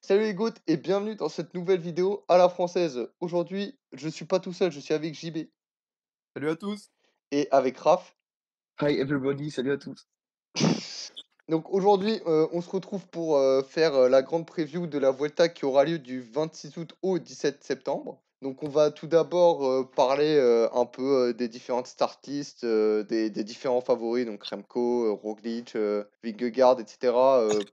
Salut les goats et bienvenue dans cette nouvelle vidéo à la française. Aujourd'hui, je suis pas tout seul, je suis avec JB Salut à tous. et avec Raph. Hi everybody, salut à tous. Donc aujourd'hui, on se retrouve pour faire la grande preview de la Vuelta qui aura lieu du 26 août au 17 septembre. Donc on va tout d'abord parler un peu des différentes startlistes, des différents favoris, donc Remco, Roglic, Vingegaard, etc.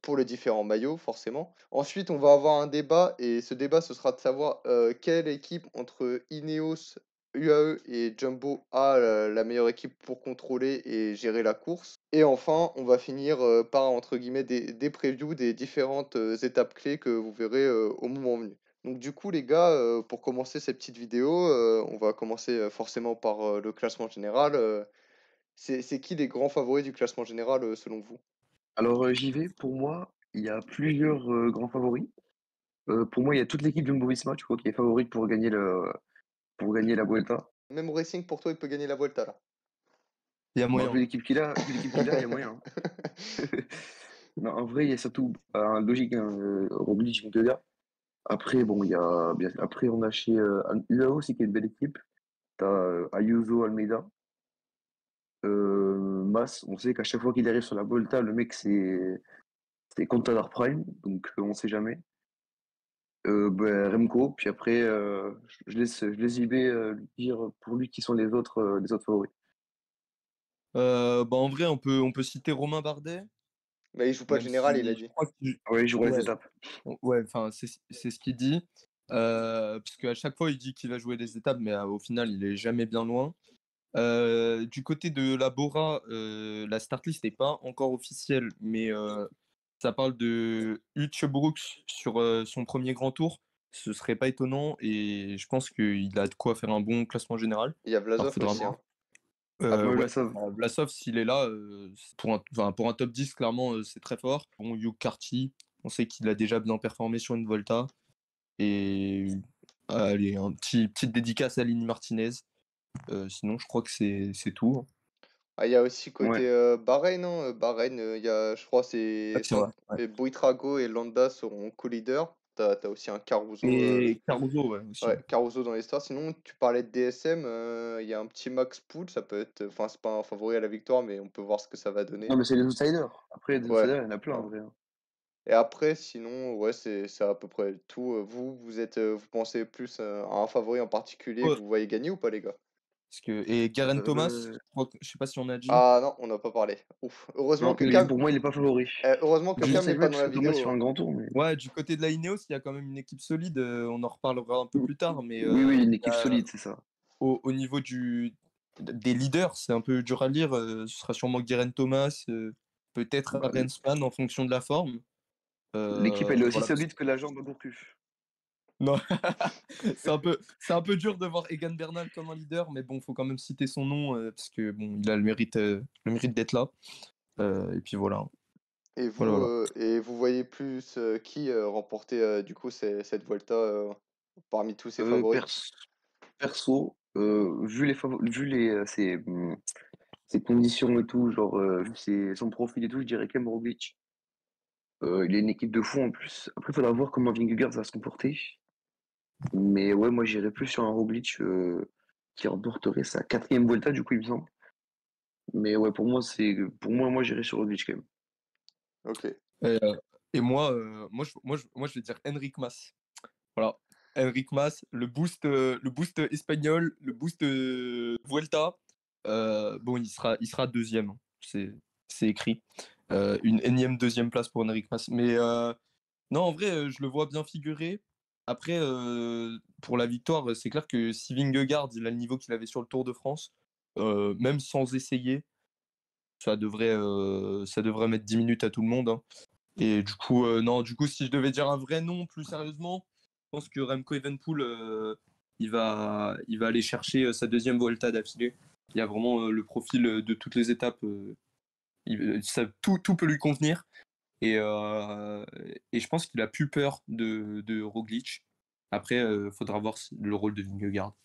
Pour les différents maillots forcément. Ensuite, on va avoir un débat et ce débat, ce sera de savoir quelle équipe entre Ineos, UAE et Jumbo a la meilleure équipe pour contrôler et gérer la course. Et enfin, on va finir par, entre guillemets, des previews des différentes étapes clés que vous verrez au moment venu. Donc du coup, les gars, pour commencer cette petite vidéo, on va commencer forcément par le classement général. C'est qui les grands favoris du classement général selon vous? Alors j'y vais, pour moi, il y a plusieurs grands favoris. Pour moi, il y a toute l'équipe Jumbo-Visma, tu vois, qui est favorite pour gagner la Vuelta. Même Racing, pour toi, il peut gagner la Volta là. Il y a Bah, moyen. vu l'équipe qu'il a, il y a moyen, hein. Non, en vrai, il y a surtout logique, hein, Roglic, Vingegaard. Après, bon, il y a bien, après on a chez UAE aussi qui est une belle équipe. T'as Ayuso, Almeida. Mas, on sait qu'à chaque fois qu'il arrive sur la Volta, le mec c'est Contador Prime, donc on sait jamais. Remco, puis après, je laisse JB dire pour lui qui sont les autres favoris. En vrai, on peut citer Romain Bardet, Mais il joue pas le même général, il a si je dit. crois qu'il Ah ouais, il jouera les ouais, étapes. ouais, enfin, c'est ce qu'il dit. Parce qu'à chaque fois, il dit qu'il va jouer les étapes, mais au final, il est jamais bien loin. Du côté de la Bora, la start list n'est pas encore officielle, mais ça parle de Hutch Brooks sur son premier grand tour. Ce serait pas étonnant et je pense qu'il a de quoi faire un bon classement général. Il y a Alors, Vlasov faudra aussi, voir. hein. Après, Ouais, Ouais, Vlasov. Vlasov, s'il est là, pour un top 10, clairement, c'est très fort. Bon, Hugh Carty, on sait qu'il a déjà bien performé sur une Volta. Et allez, petite dédicace à Lini Martinez. Sinon, je crois que c'est tout, hein. ah, il y a aussi côté Ouais. Bahreïn, hein. Bahreïn, il y a, je crois, Ouais, c'est vrai. Ouais. Buitrago et Landa seront co-leaders. T'as aussi un Caruso, Et Caruso, ouais, aussi. ouais, Caruso dans les stars. Sinon, tu parlais de DSM, il y a un petit Max Pool, ça peut être, enfin, c'est pas un favori à la victoire, mais on peut voir ce que ça va donner. Non, mais c'est les outsiders. Après, les Ouais, outsiders, il y en a plein en ouais. vrai, hein. Et après, sinon, ouais, c'est à peu près tout. Vous êtes, vous pensez plus à un favori en particulier que Ouais, vous voyez gagner ou pas, les gars? et Garen Thomas, Euh, je sais pas si on a dit. Ah non, on n'a pas parlé. Ouf. non, pour moi, il est pas favori. Heureusement que Je Cam sais n'est pas pas dans parce la que Thomas vidéo, sur hein. un grand tour, mais Ouais, du côté de la Ineos, il y a quand même une équipe solide. On en reparlera un peu plus tard, mais oui, oui, une il y équipe a- solide, c'est ça. au niveau des leaders, c'est un peu dur à lire. Ce sera sûrement Geraint Thomas, peut-être Bah, Arensman en fonction de la forme. l'équipe, elle est aussi Voilà. solide que la jambe à Gourcuff. Non, c'est un peu dur de voir Egan Bernal comme un leader, mais bon, faut quand même citer son nom parce que bon, il a le mérite d'être là. Et puis voilà, voilà, voilà. Et vous voyez plus qui remporter du coup cette Volta parmi tous ces Euh, favoris? pers- Perso, vu ses conditions et tout, genre, vu son profil et tout, je dirais quand même Roglic. Il a une équipe de fou en plus. Après, il faudra voir comment Vingegaard va se comporter. Mais ouais, moi, j'irais plus sur un Roglic qui remporterait sa quatrième Volta, du coup, il me semble. Mais ouais, moi, j'irais sur Roglic quand même. Ok. Et, euh, et moi, je vais dire Enric Mas. Voilà, Enric Mas, le boost espagnol, le boost Vuelta. Bon, il sera deuxième, hein. C'est écrit. Une énième deuxième place pour Enric Mas. Mais non, en vrai, je le vois bien figurer. Après, pour la victoire, c'est clair que si Vingegaard, il a le niveau qu'il avait sur le Tour de France, même sans essayer, ça devrait mettre 10 minutes à tout le monde, hein. Et du coup, non, du coup, si je devais dire un vrai nom plus sérieusement, je pense que Remco Evenepoel, il va aller chercher sa deuxième Volta d'affilée. Il y a vraiment le profil de toutes les étapes. Tout peut lui convenir. Et, euh, et je pense qu'il a plus peur de Roglic. Après, il faudra voir le rôle de Vingegaard.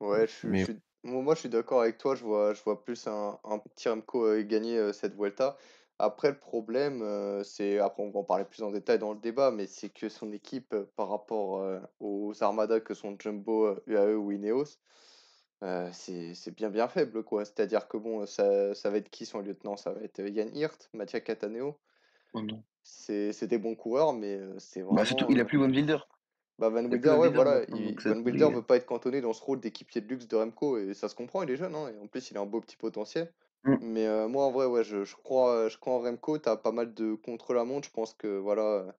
Ouais, Mais moi, je suis d'accord avec toi. Je vois plus un petit Remco gagner cette Vuelta. Après, le problème, c'est après on va en parler plus en détail dans le débat, mais c'est que son équipe, par rapport, aux armadas que sont Jumbo, UAE ou Ineos, c'est bien faible, quoi. C'est-à-dire que bon, ça va être qui son lieutenant? Ça va être, Yann Hirt, Mattia Cattaneo. Oh non. C'est des bons coureurs, mais, c'est Bah, surtout, vraiment, il a plus Van Wilder. bah, Van Il a plus Wilder, Van ouais, Wilder voilà, maintenant, donc ça va Van être Wilder compliqué. veut pas être cantonné dans ce rôle d'équipier de luxe de Remco et ça se comprend, il est jeune, hein, et en plus il a un beau petit potentiel. Mm. Mais moi en vrai, ouais, je crois en Remco, t'as pas mal de contre-la-montre, je pense que voilà,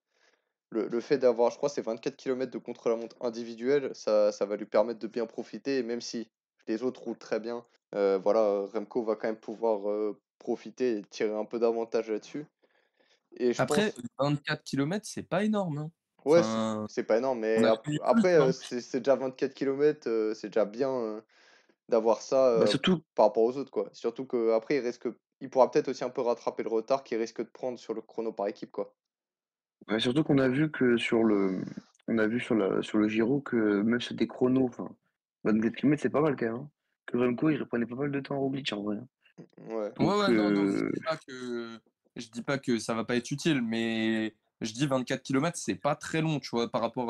le fait d'avoir, je crois, c'est 24 kilomètres de contre-la-montre individuel, ça va lui permettre de bien profiter, et même si les autres roulent très bien, voilà, Remco va quand même pouvoir profiter et tirer un peu d'avantage là-dessus. Et je Après, pense, 24 kilomètres, c'est pas énorme, hein. ouais, Enfin, c'est pas énorme, on mais a connu plus, après, hein. c'est déjà 24 kilomètres, c'est déjà bien d'avoir ça Bah, surtout, par rapport aux autres, quoi. Surtout qu'après, il pourra peut-être aussi un peu rattraper le retard qu'il risque de prendre sur le chrono par équipe, quoi. ouais, surtout qu'on a vu que on a vu sur le Giro que même sur des chronos, enfin, 24 km, c'est pas mal quand même, hein. Que Remco, il reprenait pas mal de temps à Roglic en vrai, hein. Ouais. Ouais, Donc, ouais, non, je dis pas que ça va pas être utile, mais je dis 24 kilomètres, c'est pas très long, tu vois, par rapport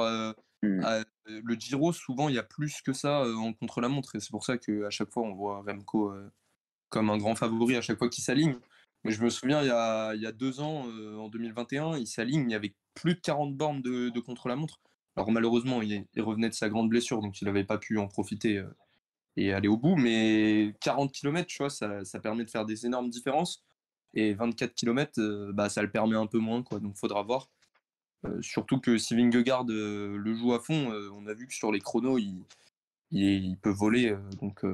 hmm. le Giro, souvent il y a plus que ça en contre-la-montre, et c'est pour ça qu'à chaque fois on voit Remco comme un grand favori à chaque fois qu'il s'aligne. Mais je me souviens, il y a 2 ans, en 2021, il s'aligne, il y avait plus de 40 bornes de contre-la-montre. Alors malheureusement, il revenait de sa grande blessure, donc il n'avait pas pu en profiter et aller au bout. Mais 40 kilomètres, tu vois, ça permet de faire des énormes différences. Et 24 kilomètres, bah, ça le permet un peu moins, quoi. Donc faudra voir. Surtout que si Vingegaard le joue à fond, on a vu que sur les chronos, il peut voler. Donc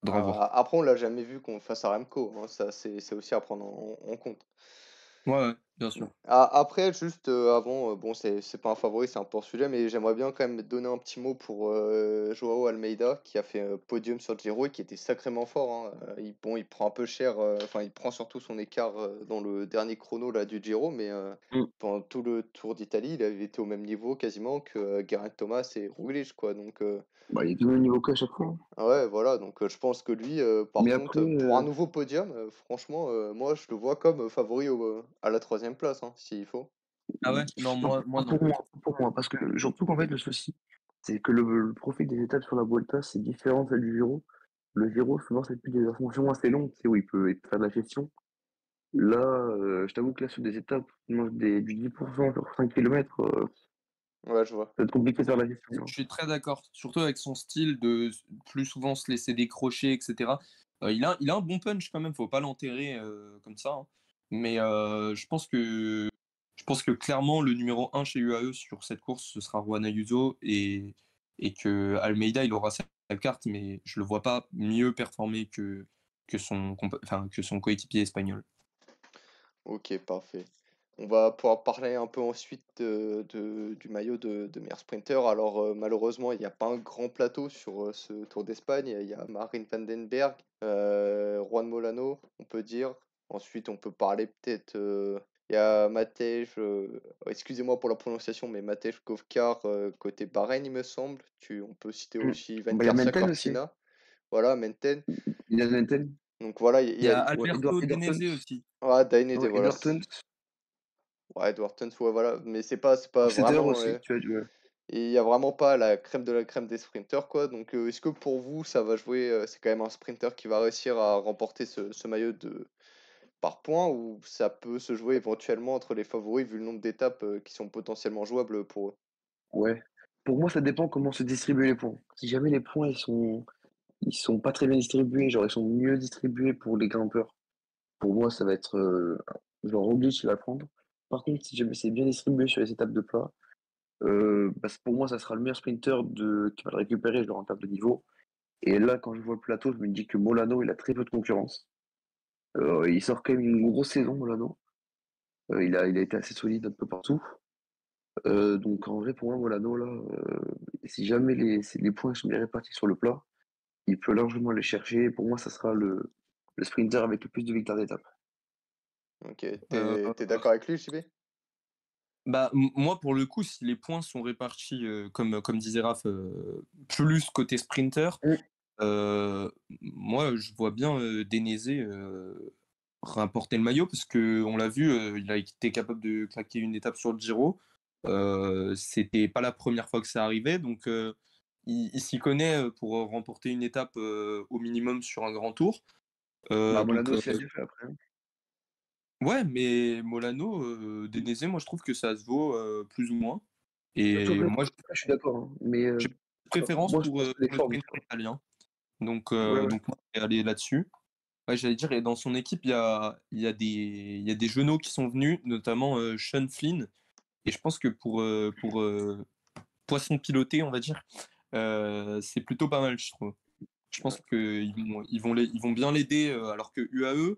faudra voir. Après, on l'a jamais vu qu'on face à Remco, hein, ça c'est aussi à prendre en compte. Ouais, ouais, bien sûr. Après, juste avant, bon, c'est pas un favori, c'est un peu hors sujet, mais j'aimerais bien quand même donner un petit mot pour Joao Almeida, qui a fait podium sur le Giro et qui était sacrément fort, hein. Bon, il prend un peu cher, enfin, il prend surtout son écart dans le dernier chrono là, du Giro, mais Hmm. pendant tout le Tour d'Italie, il avait été au même niveau quasiment que Geraint Thomas et Roglic, quoi. Donc, Bah, il est tout au même niveau qu'à chaque fois, hein. ouais, voilà, donc je pense que lui, par Mais contre, après, pour un nouveau podium, franchement, moi, je le vois comme favori à la troisième place, hein, s'il faut. Ah ouais? Non, non, moi pas non. pour moi, pas pour moi, parce que surtout qu'en fait, le souci, c'est que le profil des étapes sur la Vuelta, c'est différent de celle du Giro. Le Giro, souvent, c'est plus des ascensions assez longues, tu sais, où il peut faire de la gestion. Là, je t'avoue que là, sur des étapes, du 10% sur 5 km, Ouais, je vois. ça va être compliqué de faire la gestion, Je hein. suis très d'accord, surtout avec son style de plus souvent se laisser décrocher, etc. Il a un bon punch quand même, faut pas l'enterrer comme ça, hein. Mais je pense que clairement le numéro 1 chez UAE sur cette course, ce sera Juan Ayuso et que Almeida, il aura sa carte, mais je le vois pas mieux performer que son coéquipier espagnol. Ok, parfait. On va pouvoir parler un peu ensuite du maillot de meilleur sprinter. Alors, malheureusement, il n'y a pas un grand plateau sur ce Tour d'Espagne. Il y a Marin van den Berg, Juan Molano, on peut dire. Ensuite, on peut parler peut-être. Il y a Matej, excusez-moi pour la prononciation, mais Matej Kovkar côté Bahreïn, il me semble. On peut citer Mm. aussi Van Bah, il y a Garcia Menten aussi. Cortina. Voilà, Menten. Il y a Menten. Donc voilà, Il y a Ouais, Alberto Edward Denese Hunt. aussi. Ah, Dainede, Ouais, voilà. Edward Hunt. Ouais, Edward Tons, ouais, voilà. Mais c'est pas Offsetter vraiment. aussi, tu as dit, ouais. Et il y a vraiment pas la crème de la crème des sprinters, quoi. Donc, est-ce que pour vous, ça va jouer. C'est quand même un sprinter qui va réussir à remporter ce maillot par points ou ça peut se jouer éventuellement entre les favoris vu le nombre d'étapes qui sont potentiellement jouables pour eux? Ouais. Pour moi, ça dépend comment se distribuent les points. Si jamais les points, ils sont pas très bien distribués, genre ils sont mieux distribués pour les grimpeurs. Pour moi, ça va être genre Roglic, il va le prendre. Par contre, si jamais c'est bien distribué sur les étapes de plat, bah, pour moi, ça sera le meilleur sprinter qui va le récupérer, genre en termes de niveau. Et là, quand je vois le plateau, je me dis que Molano, il a très peu de concurrence. Il sort quand même une grosse saison, Molano. Il a été assez solide un peu partout. Donc en vrai, pour moi, Molano, là, si jamais les points sont bien répartis sur le plat, il peut largement les chercher. Pour moi, ça sera le sprinter avec le plus de victoires d'étape. Ok, Euh, t'es d'accord avec lui, JB? Bah, moi, pour le coup, si les points sont répartis, comme disait Raph, plus côté sprinter, Mm. moi, je vois bien Denese remporter le maillot parce que on l'a vu, il a été capable de claquer une étape sur le Giro. C'était pas la première fois que ça arrivait, donc il s'y connaît pour remporter une étape au minimum sur un grand tour. Bah, Donc Molano aussi l'a déjà fait après, hein. ouais, mais Molano, Denese, moi je trouve que ça se vaut plus ou moins. Et Après, moi, je suis d'accord, hein, mais j'ai une préférence moi, je pense que pour le l'effort, sprinter italien. ouais, ouais. Donc moi, je vais aller là-dessus. Ouais, j'allais dire, et dans son équipe, il y a des jeunes qui sont venus, notamment Sean Flynn. Et je pense que pour poisson piloté, on va dire, c'est plutôt pas mal, je trouve. Je pense ils vont bien l'aider, alors que UAE,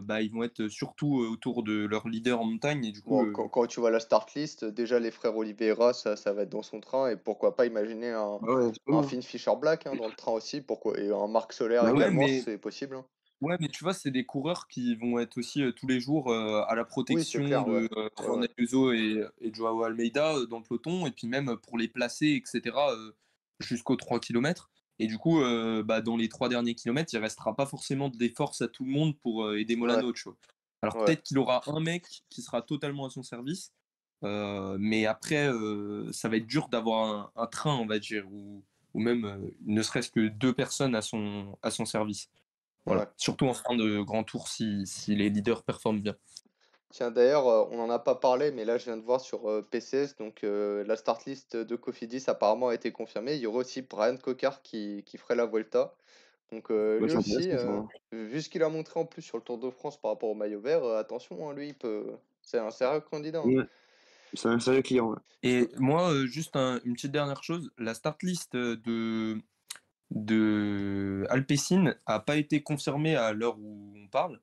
bah, ils vont être surtout autour de leur leader en montagne. Et du coup, Bon, quand tu vois la start list, déjà les frères Oliveira, ça va être dans son train, et pourquoi pas imaginer Ouais, c'est pas un mal, hein. Finn Fisher Black hein, dans le train aussi, pourquoi, et un Marc Soler Bah oui. ouais, également, mais c'est possible, hein. Ouais, mais tu vois, c'est des coureurs qui vont être aussi tous les jours à la Oui, c'est protection clair, ouais. de Ouais, Juan ouais. Ayuso et Joao Almeida dans le peloton, et puis même pour les placer, etc., jusqu'aux 3 kilomètres. Et du coup, bah, dans les 3 derniers kilomètres, il restera pas forcément des forces à tout le monde pour aider Ouais, Molano, tu vois. Alors ouais. peut-être qu'il aura un mec qui sera totalement à son service, mais après, ça va être dur d'avoir un train, on va dire, ou même ne serait-ce que 2 personnes à son service. Ouais. Voilà. Surtout en fin de grand tour si les leaders performent bien. Tiens, d'ailleurs, on n'en a pas parlé, mais là, je viens de voir sur PCS, donc la start list de Cofidis apparemment a été confirmée. Il y aurait aussi Brian Cocard qui ferait la Vuelta. Donc Ouais, lui c'est aussi, intéressant, ça, hein. vu ce qu'il a montré en plus sur le Tour de France par rapport au maillot vert, attention, hein, lui, il peut... C'est un sérieux candidat, hein. Ouais, c'est un sérieux client, ouais. Et moi, juste une petite dernière chose, la start list de Alpecin a pas été confirmée à l'heure où on parle.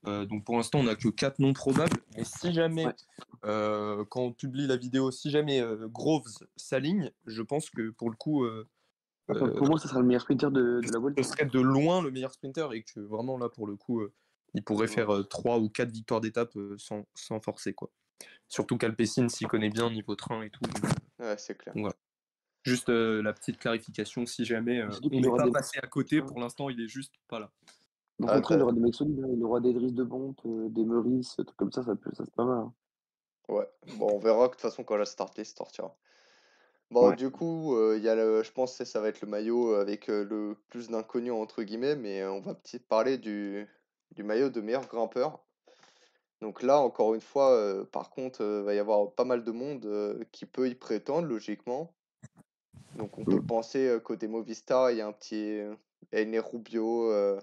Donc pour l'instant, on n'a que 4 noms probables. Mais si jamais, Ouais. quand on publie la vidéo, si jamais Groves s'aligne, je pense que pour le coup, Enfin, euh, pour moi, ça sera le meilleur sprinter de la ce Vuelta, hein. serait de loin le meilleur sprinter et que vraiment là, pour le coup, il pourrait Ouais. faire 3 ou 4 victoires d'étape sans forcer, quoi. Surtout qu'Alpecin s'y connaît bien niveau train et tout. Ouais, c'est clair. Donc voilà. Juste la petite clarification, si jamais Surtout on qu'il n'est aura pas des passé à côté, pour l'instant il est juste pas là. dans Ah, son train, il aura des mecs solides, hein. Il aura des Driss de Bonte, des Meurice, trucs comme ça c'est pas mal, hein. ouais. Bon, on verra de toute façon quand la start list sortira. Bon, Ouais. du coup, il y a je pense que ça va être le maillot avec le plus d'inconnus entre guillemets, mais on va petit parler du maillot de meilleur grimpeur. Donc là, encore une fois, par contre, va y avoir pas mal de monde qui peut y prétendre, logiquement. Donc on peut Mm. penser côté Movistar, il y a un petit Ener Rubio. On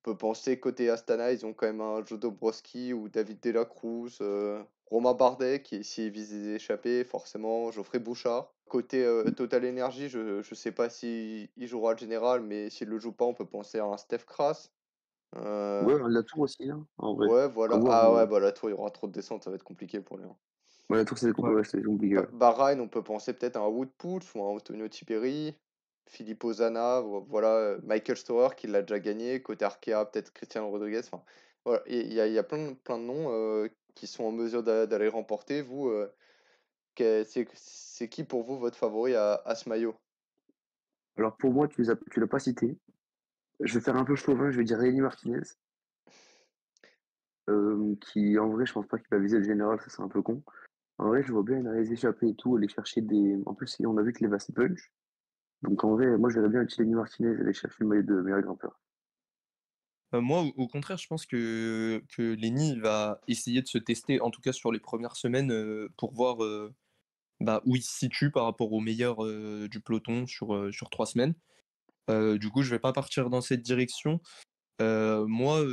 peut penser côté Astana, ils ont quand même un Joe Dobrowski ou David De La Cruz, Romain Bardet qui s'il vise des échappées, forcément, Geoffrey Bouchard. Côté Total Energy, je ne sais pas s'il jouera le général, mais s'il le joue pas, on peut penser à un Steph Kras. Euh, Ouais, la tour aussi, hein, en vrai. ouais, À voilà. voir, Ah ouais, mais bah la tour, il y aura trop de descente, ça va être compliqué pour lui, hein. ouais, la tour, Ouais. ouais, c'est compliqué, ouais. Bahreïn, on peut penser peut-être à un Wood Puig ou un Antonio Tiberi, Filippo Zana, voilà, Michael Storer qui l'a déjà gagné, côté Arkea, peut-être Cristiano Rodriguez. Enfin, voilà, il y a plein de noms qui sont en mesure d'aller remporter. Vous, c'est qui pour vous votre favori à ce maillot? Alors pour moi, tu l'as pas cité. Je vais faire un peu chauvin, je vais dire Lenny Martinez, qui en vrai, je pense pas qu'il va viser le général, ça c'est un peu con. En vrai, je vois bien aller les échapper et tout, aller chercher des. En plus, on a vu que les se punch. Donc en vrai, moi, je verrais bien utiliser Lenny Martinez et aller chercher le maillot de meilleur grimpeur. Moi, au contraire, je pense que Lenny va essayer de se tester, en tout cas sur les premières semaines, pour voir bah, où il se situe par rapport aux meilleurs du peloton sur 3 semaines. Du coup, je vais pas partir dans cette direction. Moi,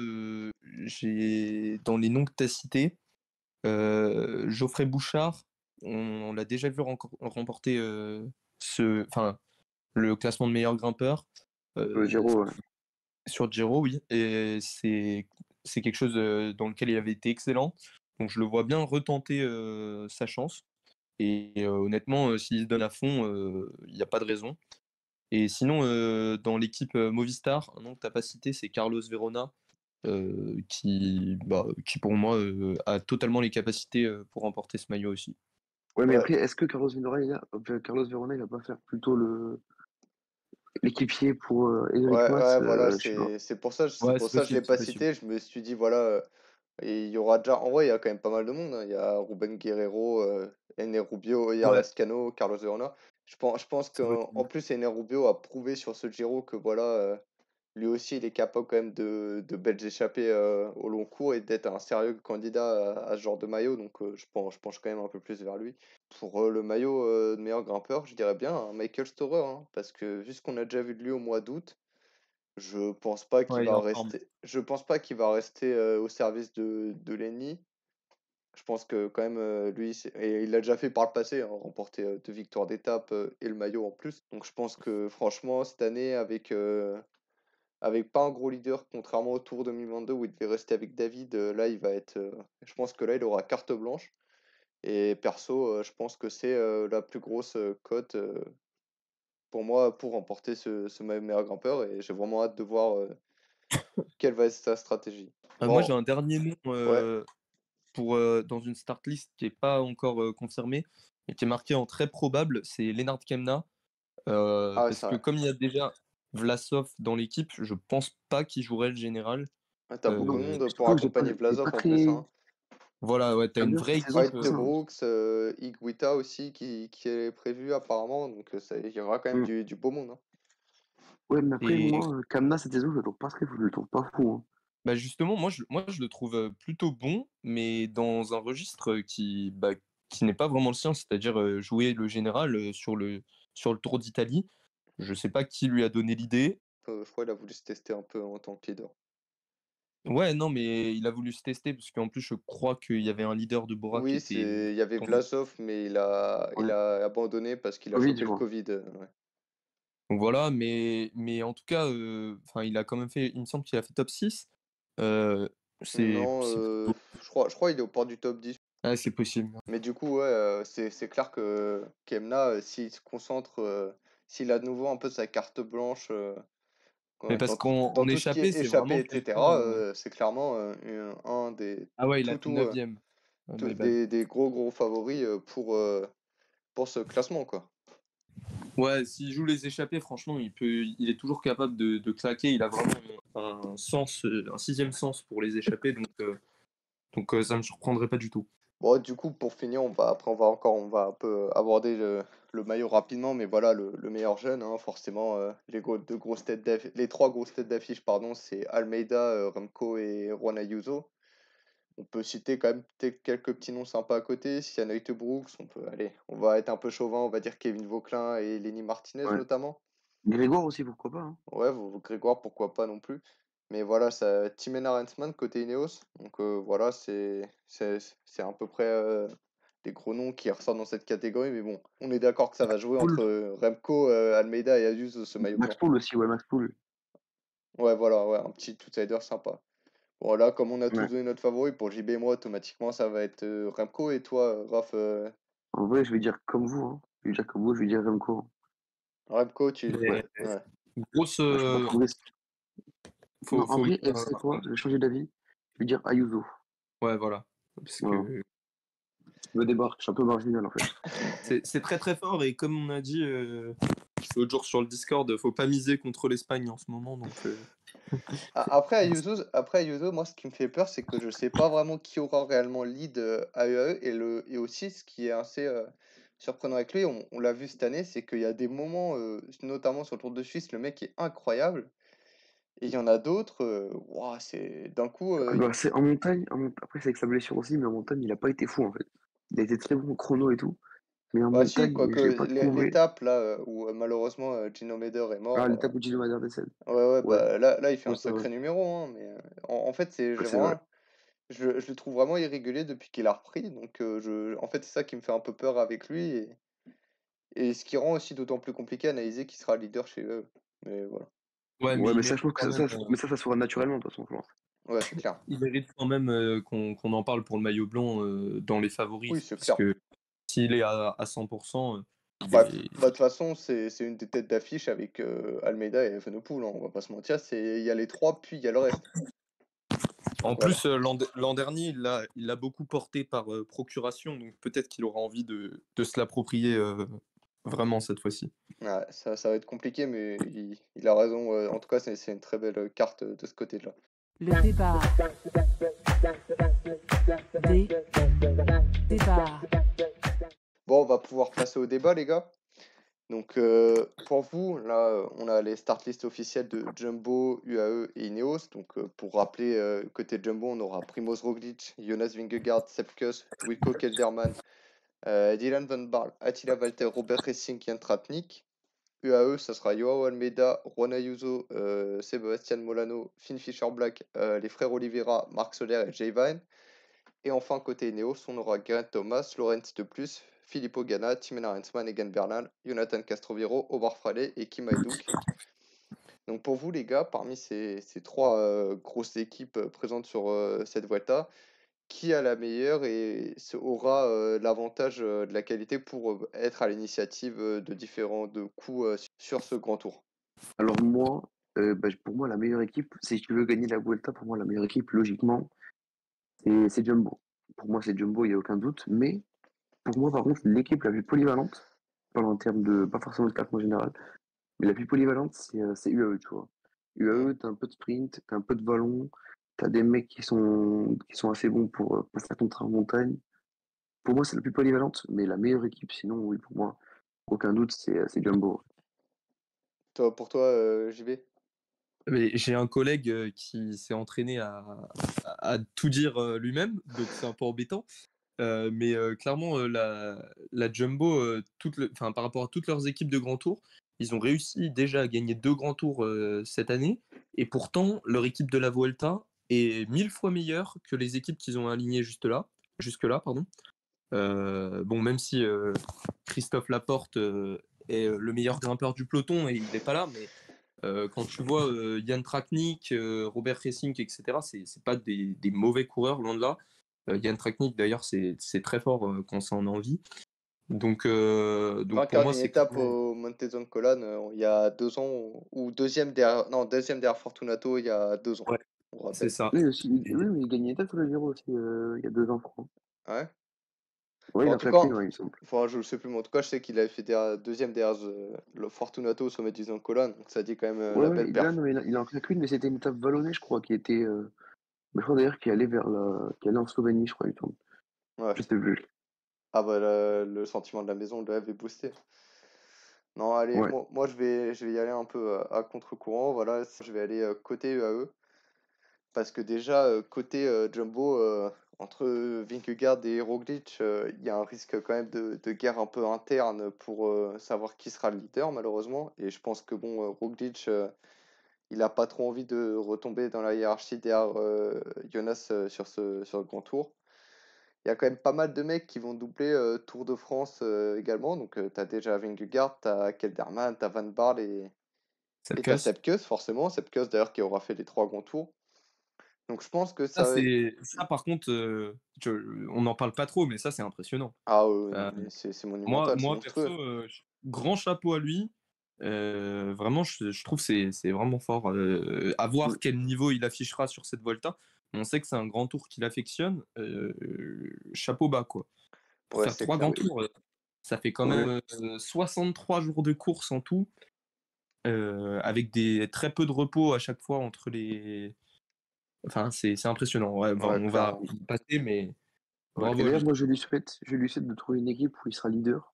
j'ai dans les noms que tu as cités, Geoffrey Bouchard, on l'a déjà vu remporter enfin, le classement de meilleur grimpeur euh, Giro, ouais. sur Giro, oui. Et c'est quelque chose dans lequel il avait été excellent. Donc je le vois bien retenter sa chance. Et honnêtement, s'il se donne à fond, il n'y a pas de raison. Et sinon, dans l'équipe Movistar, un nom que tu n'as pas cité, c'est Carlos Verona, qui pour moi a totalement les capacités pour remporter ce maillot aussi. Ouais, mais Ouais, après, est-ce que Carlos Verona, il va pas faire plutôt le. l'équipier pour Enric Ouais, Mas, voilà, je sais pas. c'est pour ça, Ouais, c'est je l'ai possible, c'est pas possible. cité. Je me suis dit, voilà, et il y aura déjà. En vrai, il y a quand même pas mal de monde, hein. Il y a Ruben Guerrero, Ener Rubio, Yair Ouais, Lascano, Carlos Verona. Je pense c'est qu'en possible. plus, Ener Rubio a prouvé sur ce Giro que voilà, lui aussi, il est capable quand même de belles échappées au long cours et d'être un sérieux candidat à ce genre de maillot. Donc, je penche quand même un peu plus vers lui. Pour le maillot de meilleur grimpeur, je dirais bien Michael Storer, hein, parce que vu ce qu'on a déjà vu de lui au mois d'août, Ouais, il est en forme. je pense pas qu'il va rester au service de Lenny. Je pense que quand même lui et il l'a déjà fait par le passé, hein, remporter 2 victoires d'étape et le maillot en plus. Donc je pense que franchement cette année avec pas un gros leader contrairement au Tour 2022 où il devait rester avec David, là il va être je pense que là il aura carte blanche et perso je pense que c'est la plus grosse cote pour moi pour remporter ce meilleur grimpeur et j'ai vraiment hâte de voir quelle va être sa stratégie. Moi, j'ai Bon, un dernier nom ouais, pour, dans une start list qui n'est pas encore confirmée et qui est marqué en très probable, c'est Lennart Kemna. ah ouais, Parce que ça, comme il y a déjà Vlasov dans l'équipe, je pense pas qu'il jouerait le général. ouais, t'as beaucoup de Euh, monde pour Surtout que accompagner j'ai pas Vlasov en plus, très hein. voilà, ouais, t'as pas une bien vraie cette saison, c'est équipe. pour White ça, hein. Brooks, Higuita aussi qui est prévu apparemment, donc il y aura quand même Mmh. du beau monde, hein. Ouais, mais après, Et moi, Kamna, cette saison, je le trouve pas fou, hein. bah justement, moi, je le trouve plutôt bon, mais dans un registre qui n'est pas vraiment le sien, c'est-à-dire jouer le général sur le Tour d'Italie. Je sais pas qui lui a donné l'idée. Je crois qu'il a voulu se tester un peu en tant que leader. Ouais, non, mais il a voulu se tester parce qu'en plus, je crois qu'il y avait un leader de Bora qui Oui, était il y avait tombé. Vlasov, mais il Ouais. a abandonné parce qu'il a Covid, chopé je le crois. Covid. Ouais. Donc voilà, mais en tout cas, enfin, il a quand même fait, il me semble qu'il a fait top 6. Euh, Non, c'est plutôt. je crois qu'il est au port du top 10. Ah, c'est possible. Mais du coup, ouais, c'est clair que Kemna, s'il se concentre, s'il a de nouveau un peu sa carte blanche Mais ouais, parce dans qu'en tout ce qui échappée, est c'est échappé, vraiment etc., quelqu'un. c'est clairement un des Ah ouais, il a fait 9ème. Ah, my bad. des gros favoris pour ce classement, quoi. Ouais, s'il joue les échappées, franchement, il est toujours capable de claquer. Il a vraiment un sens, un sixième sens pour les échappées, donc ça me surprendrait pas du tout. Bon, du coup, pour finir, on va un peu aborder le maillot rapidement, mais voilà, le meilleur jeune, hein, forcément, les trois grosses têtes d'affiche, pardon, c'est Almeida, Remco et Juan Ayuso. On peut citer quand même peut-être quelques petits noms sympas à côté. S'il y a Nate Brooks, on va être un peu chauvin, on va dire Kevin Vauquelin et Lenny Martinez Ouais. notamment. Grégoire aussi, pourquoi pas, hein. Ouais, Grégoire, pourquoi pas non plus. Mais voilà, ça, Timena Rensman côté Ineos. Donc voilà, c'est à peu près les gros noms qui ressortent dans cette catégorie. Mais bon, on est d'accord que ça va jouer Poul. entre Remco, Almeida et Ayuso, ce maillot Max blanc. Poul aussi, ouais, Max Poul. Ouais, voilà, ouais, un petit outsider sympa. Bon, là, comme on a tous Ouais. donné notre favori, pour JB et moi, automatiquement, ça va être Remco. Et toi, Raph, En vrai, je vais dire comme vous, hein. Je vais dire comme vous, je vais dire Remco, hein. Remco, Mais ouais. grosse, Ouais, je peux pas trop risquer. Non, en faut vrai, mettre c'est quoi? Je vais changer d'avis. Je vais dire Ayuso. ouais, voilà, parce Voilà. que Je me débarque, je suis un peu marginal, en fait. c'est très très fort et comme on a dit l'autre jour sur le Discord, faut pas miser contre l'Espagne en ce moment, donc Après Ayuso, moi, ce qui me fait peur, c'est que je sais pas vraiment qui aura réellement le lead à UAE. Et aussi, ce qui est assez surprenant avec lui, on l'a vu cette année, c'est qu'il y a des moments, notamment sur le Tour de Suisse, le mec est incroyable. Et il y en a d'autres, ouah, c'est d'un coup, Bah, c'est après, c'est avec sa blessure aussi, mais en montagne, il a pas été fou, en fait. Il a été très bon au chrono et tout, mais en bah si, montagne, quoique je l'ai pas trouvé. l'étape là où malheureusement Gino Meder est Ah, mort. l'étape où Gilles Madère décède. Ouais, ouais, Ouais, bah là, il fait ouais, un c'est vrai. sacré numéro, hein, mais en fait, Ouais, c'est vrai. je le trouve vraiment irrégulier depuis qu'il a repris. Donc, en fait, c'est ça qui me fait un peu peur avec lui. Et ce qui rend aussi d'autant plus compliqué à analyser qui sera leader chez eux. Mais voilà. ouais, mais Ouais, il mais ça, je mérite pense que quand même. ça se fera naturellement, de toute façon, je pense. Ouais, c'est clair. Il mérite quand même qu'on en parle pour le maillot blanc dans les Oui, favoris. c'est Parce clair. que s'il est à 100%, il Bah, est. de toute façon, c'est une des têtes d'affiche avec Almeida et Evenepoel, hein, on va pas se mentir. Il y a les trois, puis il y a le reste. En Voilà. plus, l'an dernier, il l'a beaucoup porté par procuration, donc peut-être qu'il aura envie de se l'approprier vraiment cette fois-ci. Ouais, ça va être compliqué, mais il a raison. En tout cas, c'est une très belle carte de ce côté-là. Le débat. Débat. Bon, on va pouvoir passer au débat, les gars. Donc, pour vous, là, on a les start list officielles de Jumbo, UAE et Ineos. Donc, pour rappeler, côté Jumbo, on aura Primoz Roglic, Jonas Vingegaard, Sepp Kuss, Wilco Kelderman, Dylan Van Baarle, Attila Valter, Robert Racing, Jan Tratnik. UAE, ça sera Joao Almeida, Juan Ayuso, Sebastian Molano, Finn Fischer-Black, les frères Oliveira, Marc Soler et Jay Vine. Et enfin, côté Ineos, on aura Geraint Thomas, Laurens De Plus, Filippo Ganna, Tim Arensman, Egan Bernal, Jonathan Castroviro, Omar Fraley et Kim Hajduk. Donc pour vous, les gars, parmi ces trois grosses équipes présentes sur cette Vuelta, qui a la meilleure et aura l'avantage de la qualité pour être à l'initiative de différents coups sur ce grand tour? Alors moi, pour moi, la meilleure équipe, si tu veux gagner la Vuelta, pour moi, la meilleure équipe, logiquement, c'est Jumbo. Pour moi, c'est Jumbo, il n'y a aucun doute. Mais pour moi, par contre, l'équipe la plus polyvalente, je parle en termes de, pas forcément de classement général, mais la plus polyvalente, c'est UAE, tu vois. Mm. UAE, t'as un peu de sprint, t'as un peu de vallon, t'as des mecs qui sont assez bons pour faire ton train en montagne. Pour moi, c'est la plus polyvalente, mais la meilleure équipe, sinon, oui, pour moi, aucun doute, c'est Jumbo. Pour toi, JB? Mais j'ai un collègue qui s'est entraîné à tout dire lui-même, donc c'est un peu embêtant. Mais clairement, la Jumbo, par rapport à toutes leurs équipes de Grand Tour, ils ont réussi déjà à gagner 2 Grands Tours cette année. Et pourtant, leur équipe de la Vuelta est 1000 fois meilleure que les équipes qu'ils ont alignées jusque-là, pardon. Bon, même si Christophe Laporte est le meilleur grimpeur du peloton et il n'est pas là, mais quand tu vois Jan Tratnik, Robert Racing, etc., c'est pas des mauvais coureurs, loin de là. Jan Tratnik, d'ailleurs, c'est très fort quand ça en a envie. Donc pour Vainqueur moi, d'une c'est étape clairement. au Montezon Colline il y a 2 ans, ou deuxième derrière Fortunato il y a 2 ans, Ouais, on c'est rappelle. ça. Oui, aussi, oui, Et- mais il gagnait peut-être le Giro aussi, il y a 2 ans, je crois. Ouais. Ouais, Bon, il en a tout cas, claqué, ouais, il me semble. enfin, je le sais plus, mais en tout cas, je sais qu'il avait fait deuxième derrière le Fortunato au sommet du Colline, donc ça dit quand même Ouais, la ouais, belle là, perf. non, il en claque une, mais c'était une étape vallonnée, je crois, qui était. Je crois d'ailleurs qu'il allait qui allait en Slovénie, je crois, il me semble. Ouais. Je sais plus. Ah bah le sentiment de la maison l'avait boosté. Non, allez, Ouais. moi je vais y aller un peu à contre-courant. Voilà, je vais aller côté UAE. Parce que déjà, côté Jumbo, entre Vingegaard et Roglic, il y a un risque quand même de guerre un peu interne pour savoir qui sera le leader, malheureusement. Et je pense que bon, Roglic, il n'a pas trop envie de retomber dans la hiérarchie derrière Jonas sur le grand tour. Il y a quand même pas mal de mecs qui vont doubler Tour de France également. Donc, tu as déjà Vingegaard, tu as Kelderman, tu as Van Baarle et tu as Sepkus. Sepp Kuss, forcément. Sepp Kuss, d'ailleurs, qui aura fait les 3 grands tours. Donc, je pense que Ça, ça va. par contre, on n'en parle pas trop, mais ça, c'est impressionnant. Ah oui, non, Euh, mais c'est moi, monumental, c'est moi, perso, monstrueux. grand chapeau à lui. Vraiment, je trouve que c'est vraiment fort. À Mm. voir quel niveau il affichera sur cette Volta. On sait que c'est un grand tour qu'il affectionne. Chapeau bas, quoi. Pour Ouais, faire c'est trois clair. grands tours, ça fait quand Ouais. même 63 jours de course en tout, avec des très peu de repos à chaque fois entre les. Enfin, c'est impressionnant. Ouais, Ouais, on va clairement. y passer, mais Ouais. Et bravo à d'ailleurs, lui. moi, je lui souhaite de trouver une équipe où il sera leader.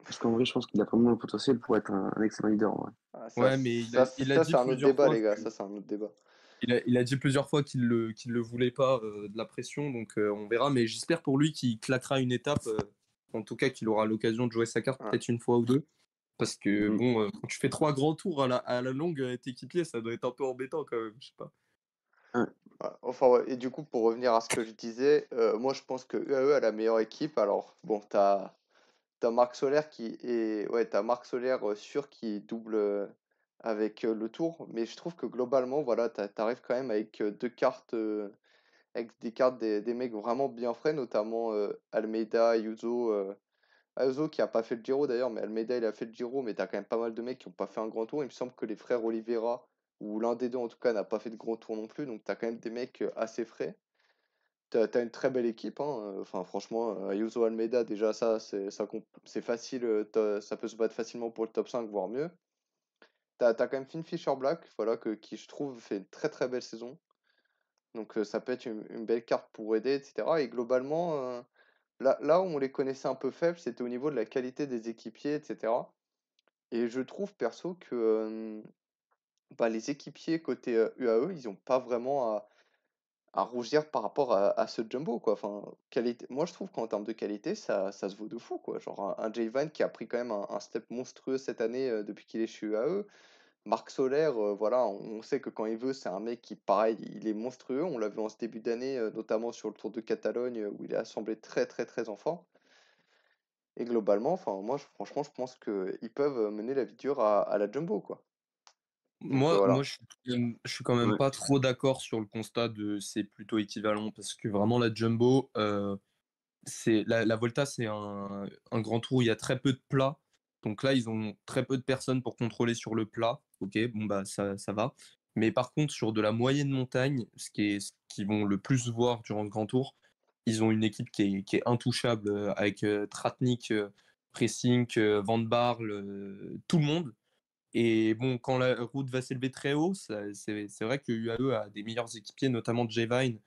Parce qu'en vrai, je pense qu'il a vraiment le potentiel pour être un excellent leader, en vrai. Ah, Ouais, mais il a ça, c'est dit un autre plusieurs débat, fois les gars. que Ça, c'est un autre débat. il a dit plusieurs fois qu'il le voulait pas de la pression, donc on verra. Mais j'espère pour lui qu'il claquera une étape, en tout cas qu'il aura l'occasion de jouer sa carte Ouais. peut-être une fois ou deux. Parce que Mm. bon, quand tu fais 3 Grands Tours à la longue, être équipier, ça doit être un peu embêtant quand même, je sais pas. Ouais. Ouais. Enfin, ouais. Et du coup, pour revenir à ce que je disais, moi, je pense que UAE a la meilleure équipe. Alors, bon, t'as Marc Soler qui est. Ouais, t'as Marc Soler sûr qui double avec le tour. Mais je trouve que globalement, voilà, t'arrives quand même avec deux cartes. Avec des cartes des mecs vraiment bien frais, notamment Almeida, Ayuso. Ayuso qui a pas fait le Giro d'ailleurs, mais Almeida il a fait le Giro, mais t'as quand même pas mal de mecs qui ont pas fait un grand tour. Il me semble que les frères Oliveira, ou l'un des deux en tout cas, n'a pas fait de grand tour non plus, donc t'as quand même des mecs assez frais. t'as une très belle équipe, hein. Enfin, franchement, Ayuso Almeida, déjà, c'est facile. Ça peut se battre facilement pour le top 5, voire mieux. T'as quand même Finn Fisher Black, voilà, qui je trouve fait une très très belle saison. Donc ça peut être une belle carte pour aider, etc. Et globalement, là où on les connaissait un peu faibles, c'était au niveau de la qualité des équipiers, etc. Et je trouve perso que bah, les équipiers côté UAE, ils n'ont pas vraiment à rougir par rapport à ce jumbo, quoi. Enfin, qualité... Moi, je trouve qu'en termes de qualité, ça se vaut de fou, quoi. Genre un Jayvan qui a pris quand même un step monstrueux cette année depuis qu'il est chez UAE. Marc Soler, voilà, on sait que quand il veut, c'est un mec qui, pareil, il est monstrueux. On l'a vu en ce début d'année, notamment sur le Tour de Catalogne, où il a semblé très, très, très en forme. Et globalement, enfin, moi, franchement, je pense qu'ils peuvent mener la vie dure à la Jumbo, quoi. Donc Moi, voilà. je suis quand même Ouais. pas trop d'accord sur le constat de c'est plutôt équivalent parce que vraiment la Jumbo, c'est la Volta, c'est un grand tour. Il y a très peu de plats. Donc là, ils ont très peu de personnes pour contrôler sur le plat. Ok, bon, bah, ça va. Mais par contre, sur de la moyenne montagne, ce qu'ils vont le plus voir durant le grand tour, ils ont une équipe qui est intouchable avec Tratnik, Pressink, Van Barle, tout le monde. Et bon, quand la route va s'élever très haut, c'est vrai que UAE a des meilleurs équipiers, notamment Jevine.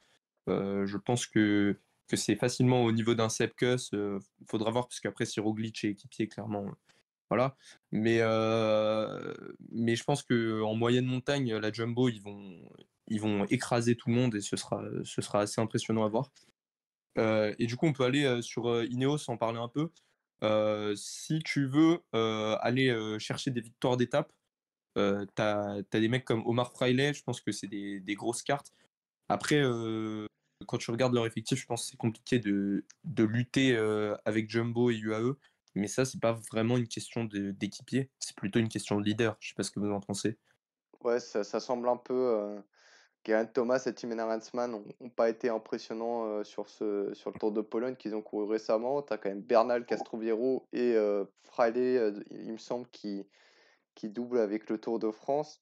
Je pense que c'est facilement au niveau d'un Sepkus. Faudra voir, parce qu'après, si Roglic est équipier, clairement. Voilà. Mais je pense qu'en moyenne montagne, la Jumbo, ils vont écraser tout le monde et ce sera assez impressionnant à voir. Et du coup, on peut aller sur Ineos, en parler un peu. Si tu veux aller chercher des victoires d'étape, t'as des mecs comme Omar Fraile, je pense que c'est des grosses cartes. Après, quand tu regardes leur effectif, je pense que c'est compliqué de lutter avec Jumbo et UAE. Mais ça, c'est pas vraiment une question d'équipier, c'est plutôt une question de leader. Je sais pas ce que vous en pensez. Ouais, ça semble un peu. Geraint Thomas et Tim Arensman n'ont pas été impressionnants sur le Tour de Pologne qu'ils ont couru récemment. Tu as quand même Bernal, Castroviejo et Fraile, il me semble, qui doublent avec le Tour de France.